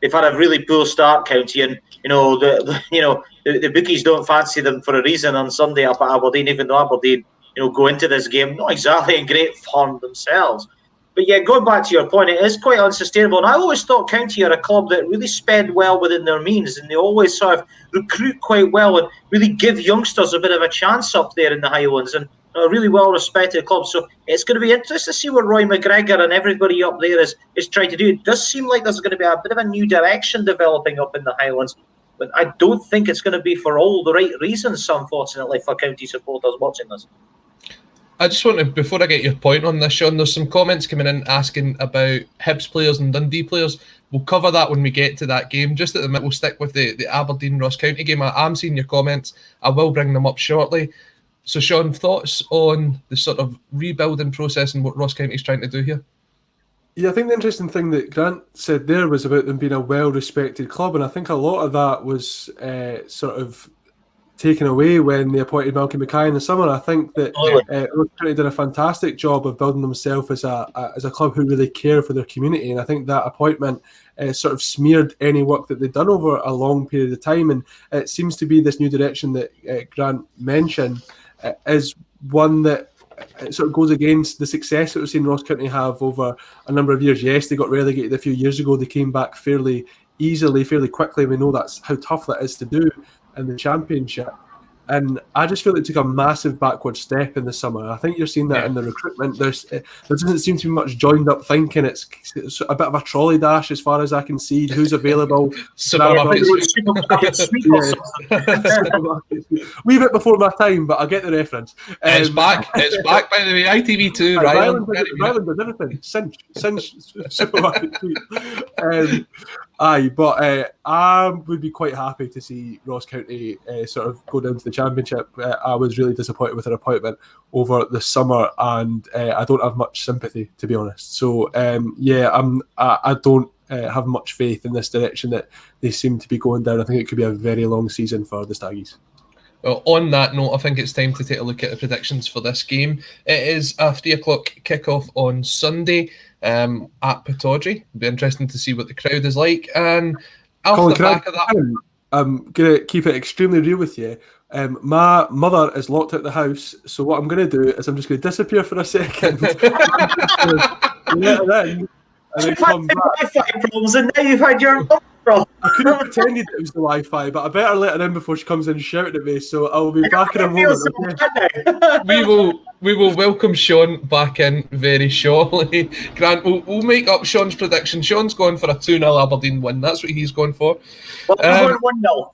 they've had a really poor start, County. And, the bookies don't fancy them for a reason on Sunday up at Aberdeen, even though Aberdeen, go into this game not exactly in great form themselves. But yeah, going back to your point, it is quite unsustainable. And I always thought County are a club that really spend well within their means, and they always sort of recruit quite well and really give youngsters a bit of a chance up there in the Highlands, and a really well-respected club. So it's going to be interesting to see what Roy McGregor and everybody up there is trying to do. It does seem like there's going to be a bit of a new direction developing up in the Highlands, but I don't think it's going to be for all the right reasons, unfortunately, for County supporters watching this. I just want to, before I get your point on this, Sean, there's some comments coming in asking about Hibs players and Dundee players. We'll cover that when we get to that game. Just at the minute, we'll stick with the Aberdeen-Ross County game. I'm seeing your comments. I will bring them up shortly. So, Sean, thoughts on the sort of rebuilding process and what Ross County is trying to do here? Yeah, I think the interesting thing that Grant said there was about them being a well-respected club, and I think a lot of that was sort of taken away when they appointed Malky Mackay in the summer. I think that Ross County did a fantastic job of building themselves as a club who really care for their community, and I think that appointment sort of smeared any work that they'd done over a long period of time, and it seems to be this new direction that Grant mentioned is one that sort of goes against the success that we've seen Ross County have over a number of years. Yes, they got relegated a few years ago. They came back fairly easily, fairly quickly. We know that's how tough that is to do in the Championship. And I just feel it took a massive backward step in the summer. I think you're seeing that in the recruitment. There doesn't seem to be much joined up thinking. It's a bit of a trolley dash as far as I can see. Who's available? Wee bit before my time, but I get the reference. It's back. It's back, by the way. ITV2, Ryland does everything. Cinch, supermarket sweet. But I would be quite happy to see Ross County sort of go down to the Championship. I was really disappointed with their appointment over the summer, and I don't have much sympathy, to be honest. So I don't have much faith in this direction that they seem to be going down. I think it could be a very long season for the Staggies. Well, on that note, I think it's time to take a look at the predictions for this game. It is a 3:00 kickoff on Sunday at Pittodrie. It'll be interesting to see what the crowd is like. And Colin, I'm going to keep it extremely real with you. My mother is locked out the house, so what I'm going to do is I'm just going to disappear for a second. Let it in, and then come back. Wi-Fi problems, and now you've had your problem. I couldn't pretend it was the Wi-Fi, but I better let her in before she comes in shouting at me. So I'll be back in a moment. Okay? We will welcome Sean back in very shortly. Grant, we'll make up Sean's prediction. Sean's going for a 2-0 Aberdeen win. That's what he's going for. Well, I'm going 1-0.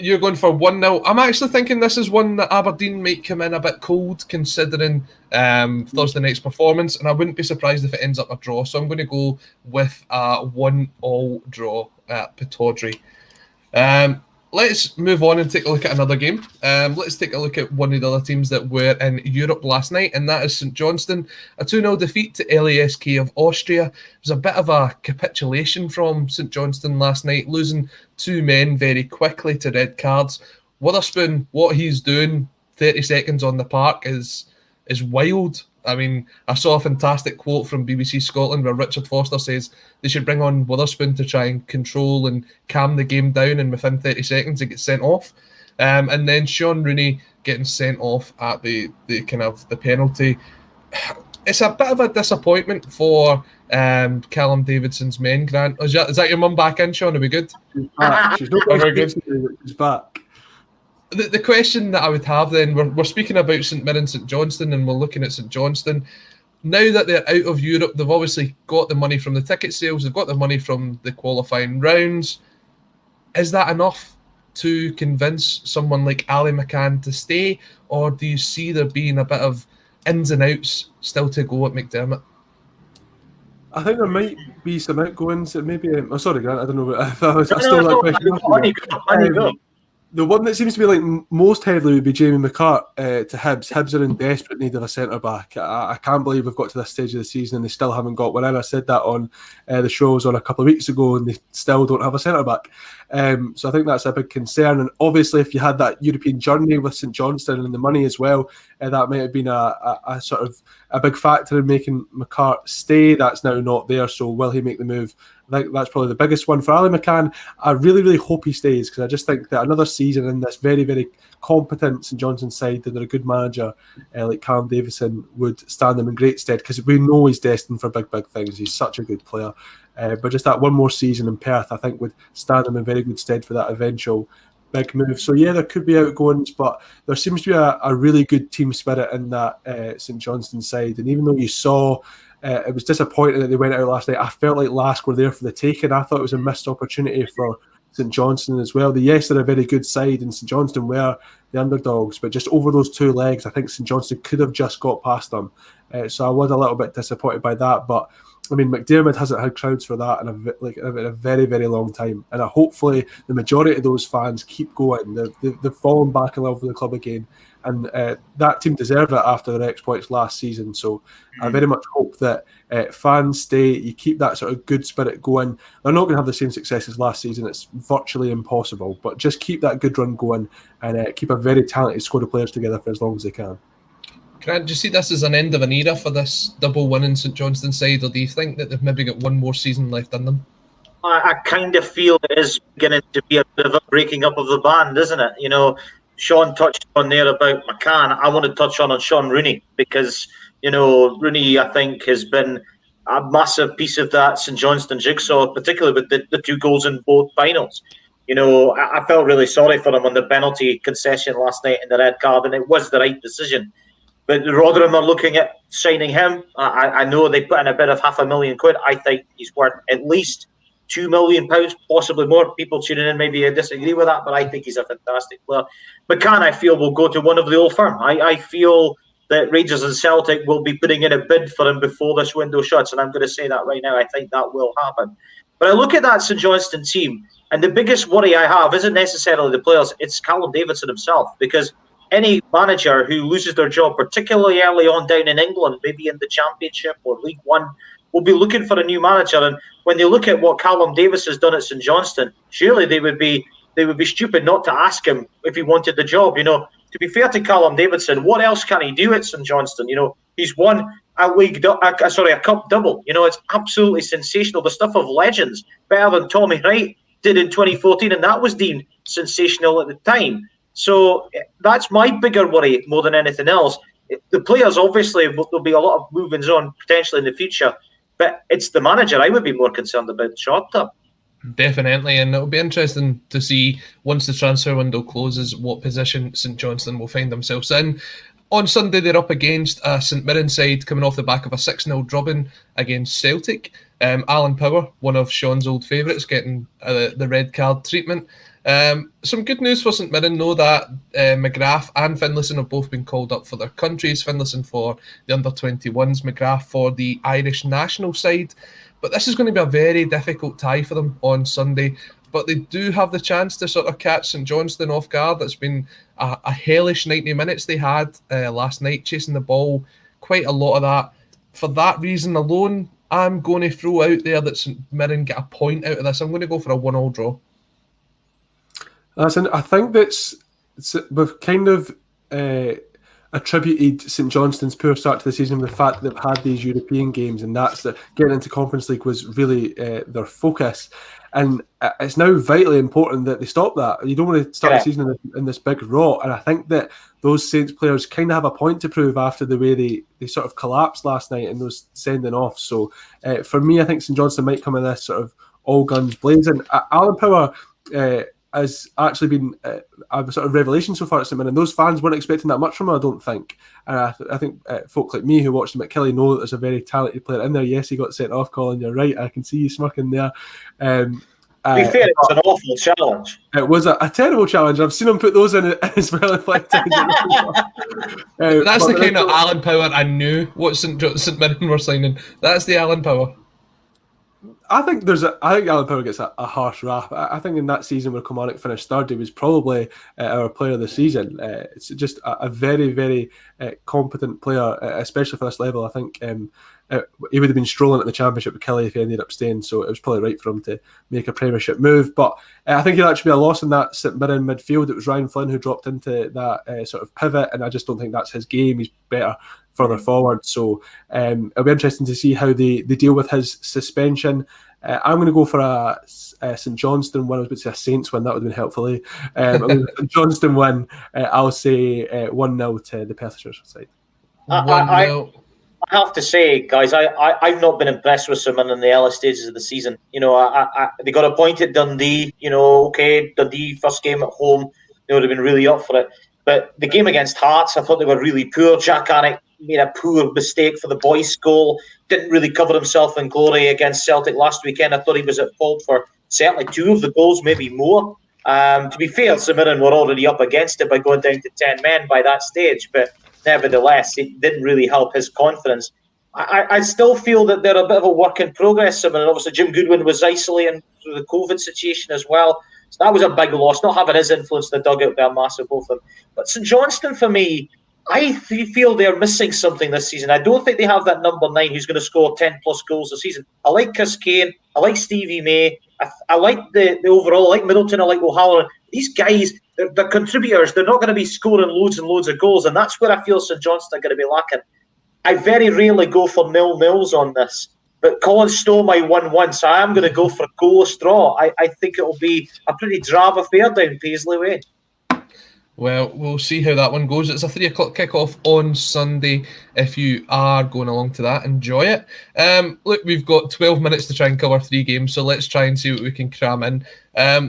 You're going for 1-0. I'm actually thinking this is one that Aberdeen might come in a bit cold, considering Thursday night's performance, and I wouldn't be surprised if it ends up a draw. So I'm going to go with a 1-1 draw at Pittodrie. Let's move on and take a look at another game. Let's take a look at one of the other teams that were in Europe last night, and that is St Johnstone. A 2-0 defeat to LASK of Austria. It was a bit of a capitulation from St Johnstone last night, losing 2 men very quickly to red cards. Witherspoon, what he's doing, 30 seconds on the park is wild. I mean, I saw a fantastic quote from BBC Scotland where Richard Foster says they should bring on Witherspoon to try and control and calm the game down, and within 30 seconds he gets sent off. And then Sean Rooney getting sent off at the penalty. It's a bit of a disappointment for Callum Davidson's men, Grant. Is that your mum back in, Sean? Are we good? She's back. She's not very good. She's back. The question that I would have then, we're speaking about St Mirren, St Johnstone, and we're looking at St Johnstone. Now that they're out of Europe, they've obviously got the money from the ticket sales, they've got the money from the qualifying rounds. Is that enough to convince someone like Ali McCann to stay, or do you see there being a bit of ins and outs still to go at McDermott? I think there might be some outgoings. Maybe. Sorry, Grant. I don't know. I stole that question. The one that seems to be like most heavily would be Jamie McCart to Hibs. Hibs are in desperate need of a centre-back. I can't believe we've got to this stage of the season and they still haven't got one in. I said that on the shows on a couple of weeks ago and they still don't have a centre-back. So I think that's a big concern. And obviously if you had that European journey with St Johnstone and the money as well, that might have been a sort of a big factor in making McCart stay. That's now not there, so will he make the move? I think that's probably the biggest one for Ali McCann. I really, really hope he stays because I just think that another season in this very, very competent St Johnstone side that they're a good manager like Callum Davidson would stand them in great stead because we know he's destined for big, big things. He's such a good player. But just that one more season in Perth, I think would stand him in very good stead for that eventual big move. So yeah, there could be outgoings, but there seems to be a really good team spirit in that St Johnstone side. And even though you saw it was disappointing that they went out last night, I felt like Lask were there for the taking. I thought it was a missed opportunity for St Johnstone as well. They're a very good side and St Johnstone were the underdogs, but just over those 2 legs, I think St Johnstone could have just got past them. So I was a little bit disappointed by that, but I mean, McDermott hasn't had crowds for that in a very, very long time. And hopefully the majority of those fans keep going. They've fallen back in love with the club again. And that team deserve it after their exploits last season. So I very much hope that fans stay. You keep that sort of good spirit going. They're not going to have the same success as last season. It's virtually impossible. But just keep that good run going and keep a very talented squad of players together for as long as they can. Grant, do you see this as an end of an era for this double win in St Johnstone side, or do you think that they've maybe got one more season left in them? I kind of feel it is beginning to be a bit of a breaking up of the band, isn't it? You know, Sean touched on there about McCann. I want to touch on Sean Rooney because, you know, Rooney, I think, has been a massive piece of that St Johnstone jigsaw, particularly with the 2 goals in both finals. You know, I felt really sorry for him on the penalty concession last night in the red card, and it was the right decision. But Rotherham are looking at signing him. I know they put in a bid of £500,000. I think he's worth at least £2 million, possibly more. People tuning in maybe disagree with that, but I think he's a fantastic player. McCann, I feel, will go to one of the old firm. I feel that Rangers and Celtic will be putting in a bid for him before this window shuts, and I'm going to say that right now. I think that will happen. But I look at that St Johnstone team, and the biggest worry I have isn't necessarily the players, it's Callum Davidson himself, because any manager who loses their job, particularly early on down in England, maybe in the Championship or League One, will be looking for a new manager. And when they look at what Callum Davis has done at St Johnstone, surely they would be stupid not to ask him if he wanted the job. You know, to be fair to Callum Davidson, what else can he do at St Johnstone? You know, he's won a cup double. You know, it's absolutely sensational. The stuff of legends, better than Tommy Wright did in 2014, and that was deemed sensational at the time. So that's my bigger worry more than anything else. The players, obviously, there'll be a lot of movings on potentially in the future, but it's the manager I would be more concerned about short term. Definitely, and it'll be interesting to see once the transfer window closes what position St Johnstone will find themselves in. On Sunday, they're up against a St Mirren side coming off the back of a 6-0 drubbing against Celtic. Alan Power, one of Sean's old favourites, getting the red card treatment. Some good news for St Mirren, though, that McGrath and Finlayson have both been called up for their countries. Finlayson for the under-21s, McGrath for the Irish national side. But this is going to be a very difficult tie for them on Sunday. But they do have the chance to sort of catch St Johnstone off guard. It's been a hellish 90 minutes they had last night, chasing the ball, quite a lot of that. For that reason alone, I'm going to throw out there that St Mirren get a point out of this. I'm going to go for a 1-1 draw. Listen, I think we've kind of attributed St Johnstone's poor start to the season with the fact that they've had these European games, and that's that getting into Conference League was really their focus. And it's now vitally important that they stop that. You don't want to start the season in this big rot. And I think that those Saints players kind of have a point to prove after the way they sort of collapsed last night in those sending off. So for me, I think St Johnstone might come in this sort of all guns blazing. Alan Power has actually been a sort of revelation so far at St Mirren. Those fans weren't expecting that much from him, I don't think. And I think folk like me who watched him at Kelly know that there's a very talented player in there. Yes, he got sent off, Colin, you're right. I can see you smirking there. To be fair, it was an awful challenge. It was a terrible challenge. I've seen him put those in as well. That's the kind of Alan Power I knew what St Mirren were signing. That's the Alan Power. I think Alan Power gets a harsh rap. I think in that season where Kilmarnock finished third, he was probably our player of the season. It's just a very, very competent player, especially for this level. I think he would have been strolling at the Championship with Kelly if he ended up staying, so it was probably right for him to make a Premiership move. But I think he'll actually be a loss in that St Mirren midfield. It was Ryan Flynn who dropped into that sort of pivot, and I just don't think that's his game. He's better further forward. So it'll be interesting to see how they deal with his suspension. I'm going to go for a St Johnstone win. I was about to say a Saints win. That would have been helpful. St Johnstone win. I'll say 1-0 to the Perthshire side. I have to say, guys, I've not been impressed with St Mirren in the early stages of the season. You know, they got a point at Dundee. You know, okay, Dundee first game at home, they would have been really up for it. But the game against Hearts, I thought they were really poor. Jack Arnott made a poor mistake for the boys' goal. Didn't really cover himself in glory against Celtic last weekend. I thought he was at fault for certainly 2 of the goals, maybe more. To be fair, St Mirren were already up against it by going down to 10 men by that stage. But nevertheless, it didn't really help his confidence. I still feel that they're a bit of a work in progress. I mean, obviously, Jim Goodwin was isolating through the COVID situation as well. So that was a big loss. Not having his influence in the dugout there, massive, both of them. But St Johnstone, for me, I feel they're missing something this season. I don't think they have that number 9 who's going to score 10-plus goals this season. I like Chris Kane. I like Stevie May. I like the overall. I like Middleton. I like O'Halloran. These guys, they're contributors. They're not going to be scoring loads and loads of goals, and that's where I feel St Johnstone are going to be lacking. I very rarely go for 0-0s on this, but Colin stole my 1-1, so I am going to go for a goalless draw. I think it will be a pretty drab affair down Paisley Way. Well, we'll see how that one goes. It's a 3 o'clock kickoff on Sunday. If you are going along to that, enjoy it. Look, we've got 12 minutes to try and cover 3 games, so let's try and see what we can cram in.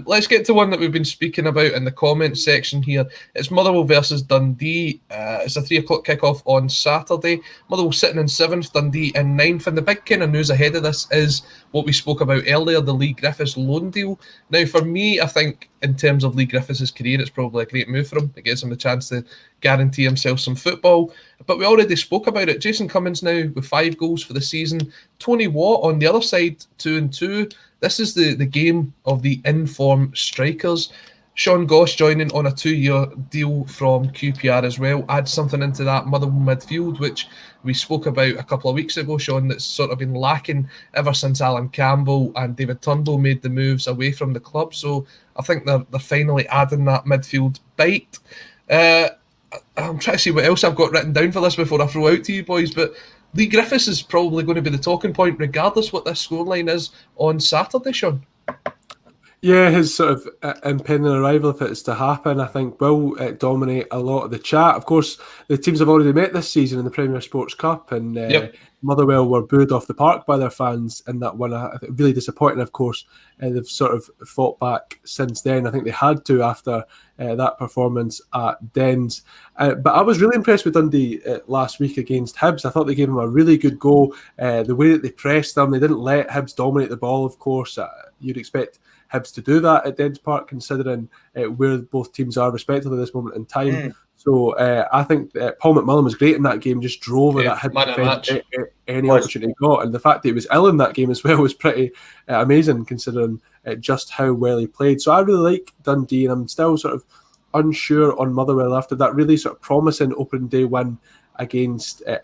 Let's get to one that we've been speaking about in the comments section here. It's Motherwell versus Dundee. It's a 3 o'clock kickoff on Saturday. Motherwell sitting in 7th, Dundee in 9th. And the big kind of news ahead of this is what we spoke about earlier, the Leigh Griffiths loan deal. Now, for me, I think in terms of Leigh Griffiths' career, it's probably a great move for him. It gives him the chance to guarantee himself some football. But we already spoke about it. Jason Cummins now with 5 goals for the season. Tony Watt on the other side, 2-2. This is the game of the in-form strikers. Sean Goss joining on a 2-year deal from QPR as well. Adds something into that Motherwell midfield, which we spoke about a couple of weeks ago, Sean, that's sort of been lacking ever since Alan Campbell and David Turnbull made the moves away from the club. So I think they're finally adding that midfield bite. I'm trying to see what else I've got written down for this before I throw out to you boys, but Leigh Griffiths is probably going to be the talking point regardless what this scoreline is on Saturday, Sean. Yeah, his sort of impending arrival, if it's to happen, I think will dominate a lot of the chat. Of course, the teams have already met this season in the Premier Sports Cup, and Yep. Motherwell were booed off the park by their fans in that one. I think really disappointing, of course. They've sort of fought back since then. I think they had to after that performance at Dens. But I was really impressed with Dundee last week against Hibs. I thought they gave them a really good go. The way that they pressed them, they didn't let Hibs dominate the ball, of course. You'd expect Hibs to do that at Dens Park, considering where both teams are respectively at this moment in time. So I think Paul McMullen was great in that game, just drove at that Hibs defence any opportunity he got. And the fact that he was ill in that game as well was pretty amazing, considering just how well he played. So I really like Dundee, and I'm still sort of unsure on Motherwell after that really sort of promising opening day win against it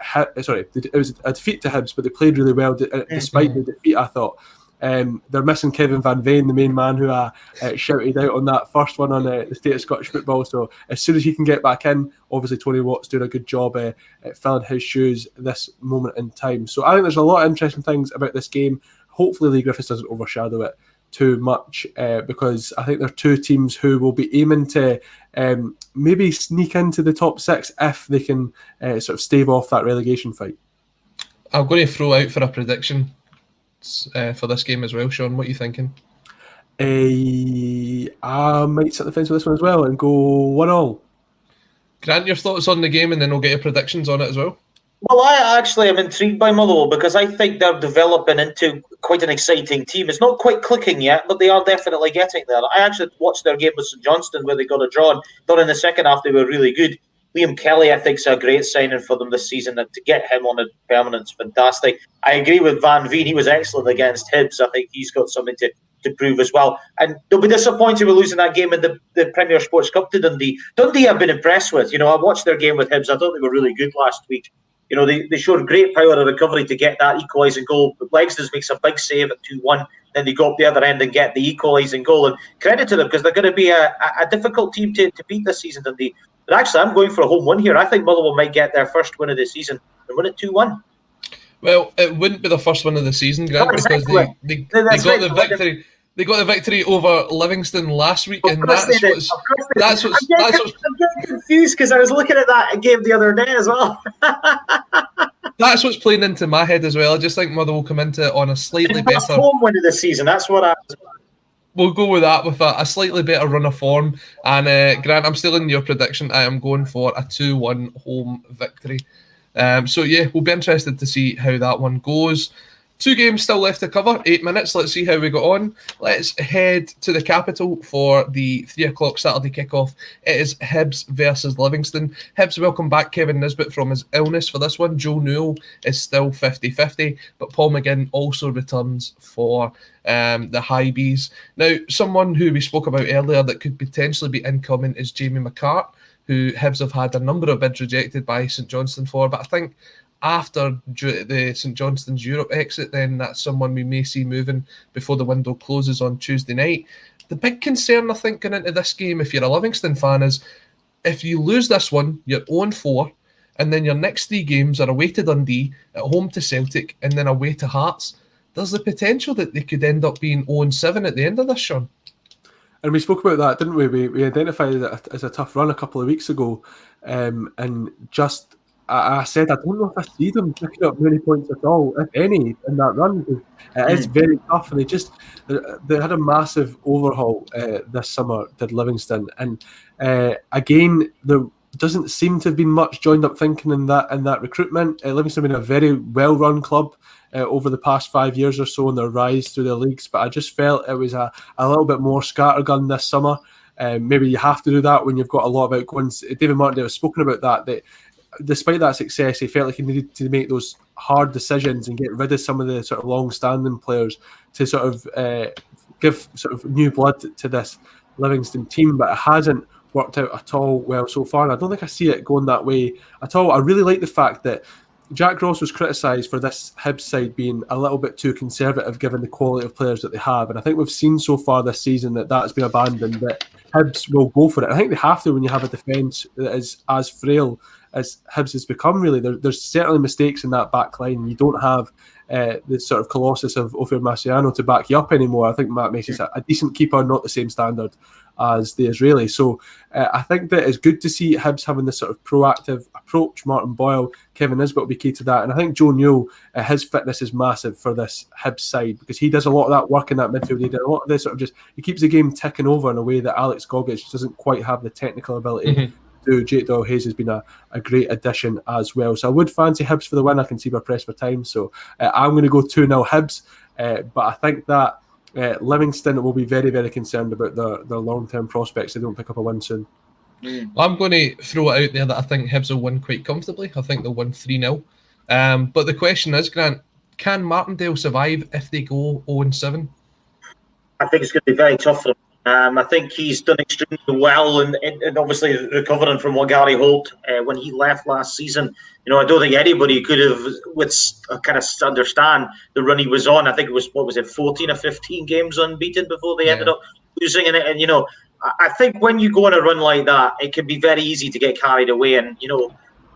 was a defeat to Hibs, but they played really well despite the defeat, I thought. They're missing Kevin Van Veen, the main man who I shouted out on that first one on the State of Scottish Football. So as soon as he can get back in, obviously Tony Watt's doing a good job at filling his shoes this moment in time. So I think there's a lot of interesting things about this game. Hopefully Leigh Griffiths doesn't overshadow it too much because I think there are two teams who will be aiming to maybe sneak into the top six if they can sort of stave off that relegation fight. I'm going to throw out for a prediction for this game as well. Sean, what are you thinking? I might sit the fence with this one as well and go 1-1. Grant, your thoughts on the game, and then we'll get your predictions on it as well. Well, I actually am intrigued by Motherwell because I think they're developing into quite an exciting team. It's not quite clicking yet, but they are definitely getting there. I actually watched their game with St Johnstone where they got a draw, and thought in the second half they were really good. Liam Kelly, I think, is a great signing for them this season, and to get him on a permanent's fantastic. I agree with Van Veen. He was excellent against Hibs. I think he's got something to prove as well. And they'll be disappointed with losing that game in the Premier Sports Cup to Dundee. Dundee I've been impressed with. I watched their game with Hibs. I thought they were really good last week. They showed great power of recovery to get that equalising goal. Legsters makes a big save at 2-1. Then they go up the other end and get the equalising goal. And credit to them because they're going to be a difficult team to beat this season, Dundee. But actually, I'm going for a home win here. I think Motherwell might get their first win of the season and win it 2-1. Well, it wouldn't be the first win of the season, Grant, because they got the victory. They got the victory over Livingston last week, and that's what's. I'm getting confused because I was looking at that game the other day as well. That's what's playing into my head as well. I just think Motherwell will come into it on a slightly better home win of the season. That's what I. We'll go with that with a slightly better run of form. And Grant, I'm still in your prediction. I am going for a 2-1 home victory. So yeah, we'll be interested to see how that one goes. 2 games still left to cover, 8 minutes. Let's see how we got on. Let's head to the capital for the 3 o'clock Saturday kickoff. It is Hibs versus Livingston. Hibs welcome back Kevin Nisbet from his illness for this one. Joe Newell is still 50-50, but Paul McGinn also returns for the High Bees. Now, someone who we spoke about earlier that could potentially be incoming is Jamie McCart, who Hibs have had a number of bids rejected by St Johnstone for, but I think after the St Johnstone's Europe exit, then that's someone we may see moving before the window closes on Tuesday night. The big concern, I think, going into this game, if you're a Livingston fan, is if you lose this one, you're 0-4, and then your next 3 games are away to Dundee, at home to Celtic, and then away to Hearts. There's the potential that they could end up being 0-7 at the end of this, Sean. And we spoke about that, didn't we? We identified it as a tough run a couple of weeks ago, and just I said I don't know if I see them picking up many points at all, if any, in that run. Because it is very tough, and they had a massive overhaul this summer, did Livingston, and again there doesn't seem to have been much joined up thinking in that recruitment. Livingston have been a very well run club over the past 5 years or so in their rise through the leagues, but I just felt it was a little bit more scattergun this summer. Maybe you have to do that when you've got a lot of outgoings. David Martindale has spoken about that despite that success, he felt like he needed to make those hard decisions and get rid of some of the sort of long-standing players to sort of give sort of new blood to this Livingston team, but it hasn't worked out at all well so far, and I don't think I see it going that way at all. I really like the fact that Jack Ross was criticised for this Hibs side being a little bit too conservative given the quality of players that they have, and I think we've seen so far this season that that's been abandoned, that Hibs will go for it. I think they have to when you have a defence that is as frail as Hibs has become. Really, there's certainly mistakes in that back line, and you don't have the sort of colossus of Ofer Marciano to back you up anymore. I think Matt Macy's a decent keeper, not the same standard as the Israeli. So I think that it's good to see Hibs having this sort of proactive approach. Martin Boyle, Kevin Nisbet will be key to that. And I think Joe Newell, his fitness is massive for this Hibs side, because he does a lot of that work in that midfield. He did a lot of this sort of he keeps the game ticking over in a way that Alex Gogic doesn't quite have the technical ability to do. Jake Doyle-Hayes has been a great addition as well. So I would fancy Hibs for the win. I can see we're pressed for time. So I'm going to go 2-0 Hibs. But I think that Livingston will be very, very concerned about their long-term prospects. They don't pick up a win soon. I'm going to throw it out there that I think Hibs will win quite comfortably. I think they'll win 3-0. But the question is, Grant, can Martindale survive if they go 0-7? I think it's going to be very tough for him. I think he's done extremely well, and obviously recovering from what Gary Holt when he left last season. I don't think anybody could have kind of understand the run he was on. I think it was 14 or 15 games unbeaten before they ended up losing. And I think when you go on a run like that, it can be very easy to get carried away. And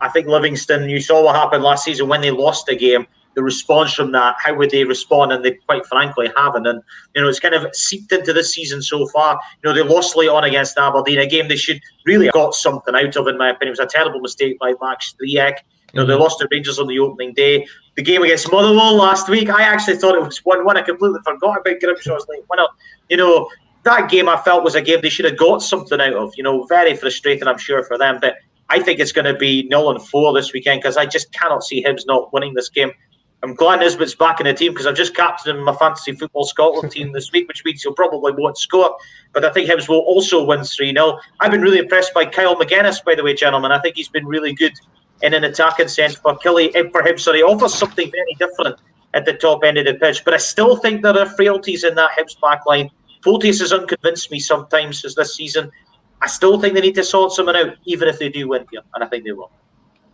I think Livingston, you saw what happened last season when they lost the game. The response from that, how would they respond? And they quite frankly haven't. And, it's kind of seeped into this season so far. They lost late on against Aberdeen, a game they should really have got something out of, in my opinion. It was a terrible mistake by Max Striek. They lost to Rangers on the opening day. The game against Motherwell last week, I actually thought it was 1-1. I completely forgot about Grimshaw's late winner. That game I felt was a game they should have got something out of. Very frustrating, I'm sure, for them. But I think it's going to be 0-4 this weekend, because I just cannot see Hibs not winning this game. I'm glad Nisbet's back in the team, because I've just captained my Fantasy Football Scotland team this week, which means he'll probably won't score. But I think Hibs will also win 3-0. I've been really impressed by Kyle McGuinness, by the way, gentlemen. I think he's been really good in an attacking sense for Hibs. He offers something very different at the top end of the pitch. But I still think there are frailties in that Hibs back line. Photius has unconvinced me sometimes this season. I still think they need to sort something out, even if they do win here. And I think they will.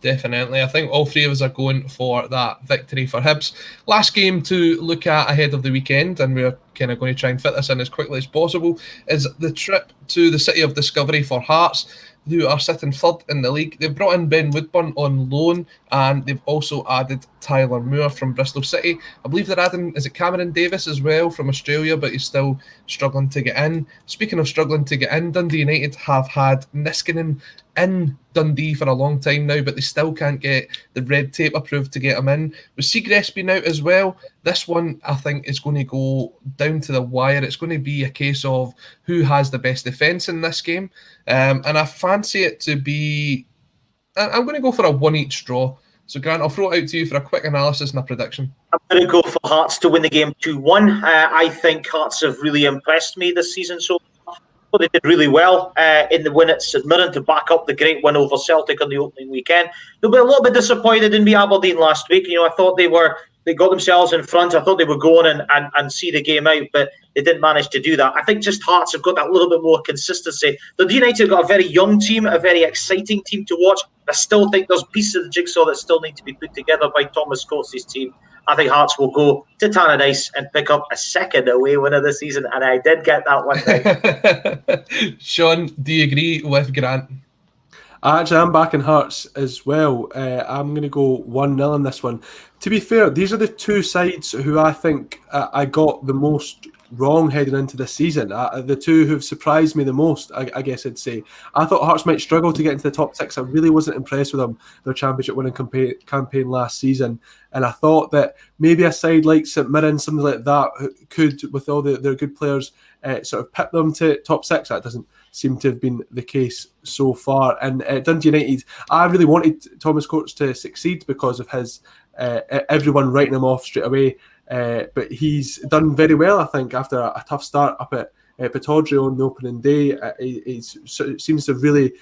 Definitely. I think all three of us are going for that victory for Hibs. Last game to look at ahead of the weekend, and we're kind of going to try and fit this in as quickly as possible, is the trip to the City of Discovery for Hearts, who are sitting third in the league. They've brought in Ben Woodburn on loan, and they've also added Tyler Moore from Bristol City. I believe they're adding, is it Cameron Davis as well from Australia, but he's still struggling to get in. Speaking of struggling to get in, Dundee United have had Niskanen in Dundee for a long time now, but they still can't get the red tape approved to get him in. With Seagrass being out as well, this one I think is going to go down to the wire. It's going to be a case of who has the best defence in this game. And I fancy it to be... I'm going to go for a 1-each draw. So Grant, I'll throw it out to you for a quick analysis and a prediction. I'm going to go for Hearts to win the game 2-1. I think Hearts have really impressed me this season so far. They did really well in the win at St Mirren to back up the great win over Celtic on the opening weekend. They'll be a little bit disappointed in Aberdeen last week. I thought they got themselves in front. I thought they were going and see the game out, but they didn't manage to do that. I think just Hearts have got that little bit more consistency. The United have got a very young team, a very exciting team to watch. I still think there's pieces of the jigsaw that still need to be put together by Thomas Coates' team. I think Hearts will go to Tannadice and pick up a second away winner this season, and I did get that one right. Sean, do you agree with Grant? Actually, I'm back in Hearts as well. I'm going to go 1-0 in this one. To be fair, these are the two sides who I think I got the most wrong heading into this season. The two who've surprised me the most, I guess I'd say. I thought Hearts might struggle to get into the top six. I really wasn't impressed with them, their championship winning campaign last season. And I thought that maybe a side like St Mirren, something like that, could, with all their good players, sort of pip them to top six. That doesn't seem to have been the case so far. And Dundee United, I really wanted Thomas Coates to succeed because of his everyone writing him off straight away. But he's done very well, I think, after a tough start up at Pittodrie on the opening day. He seems to have really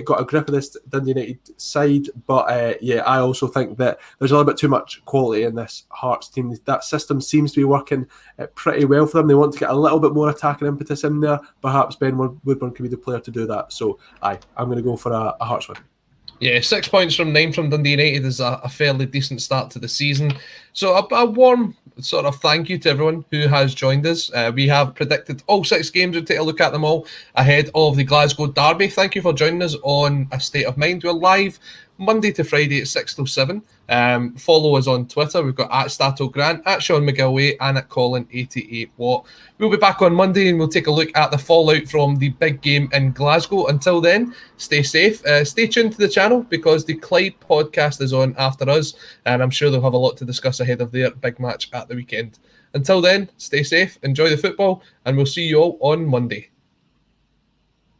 got a grip of this Dundee United side. But I also think that there's a little bit too much quality in this Hearts team. That system seems to be working pretty well for them. They want to get a little bit more attacking impetus in there. Perhaps Ben Woodburn can be the player to do that. So I'm going to go for a Hearts win. Yeah, 6 points from 9 from Dundee United is a fairly decent start to the season. So a warm sort of thank you to everyone who has joined us. We have predicted all 6 games. We'll take a look at them all ahead of the Glasgow Derby. Thank you for joining us on A State of Mind. We're live Monday to Friday at 6 till 7. Follow us on Twitter. We've got at Stato Grant, at Sean McGilway, and at Colin 88 Watt. We'll be back on Monday and we'll take a look at the fallout from the big game in Glasgow. Until then, stay safe. Stay tuned to the channel because the Clyde podcast is on after us, and I'm sure they'll have a lot to discuss ahead of their big match at the weekend. Until then, stay safe, enjoy the football, and we'll see you all on Monday.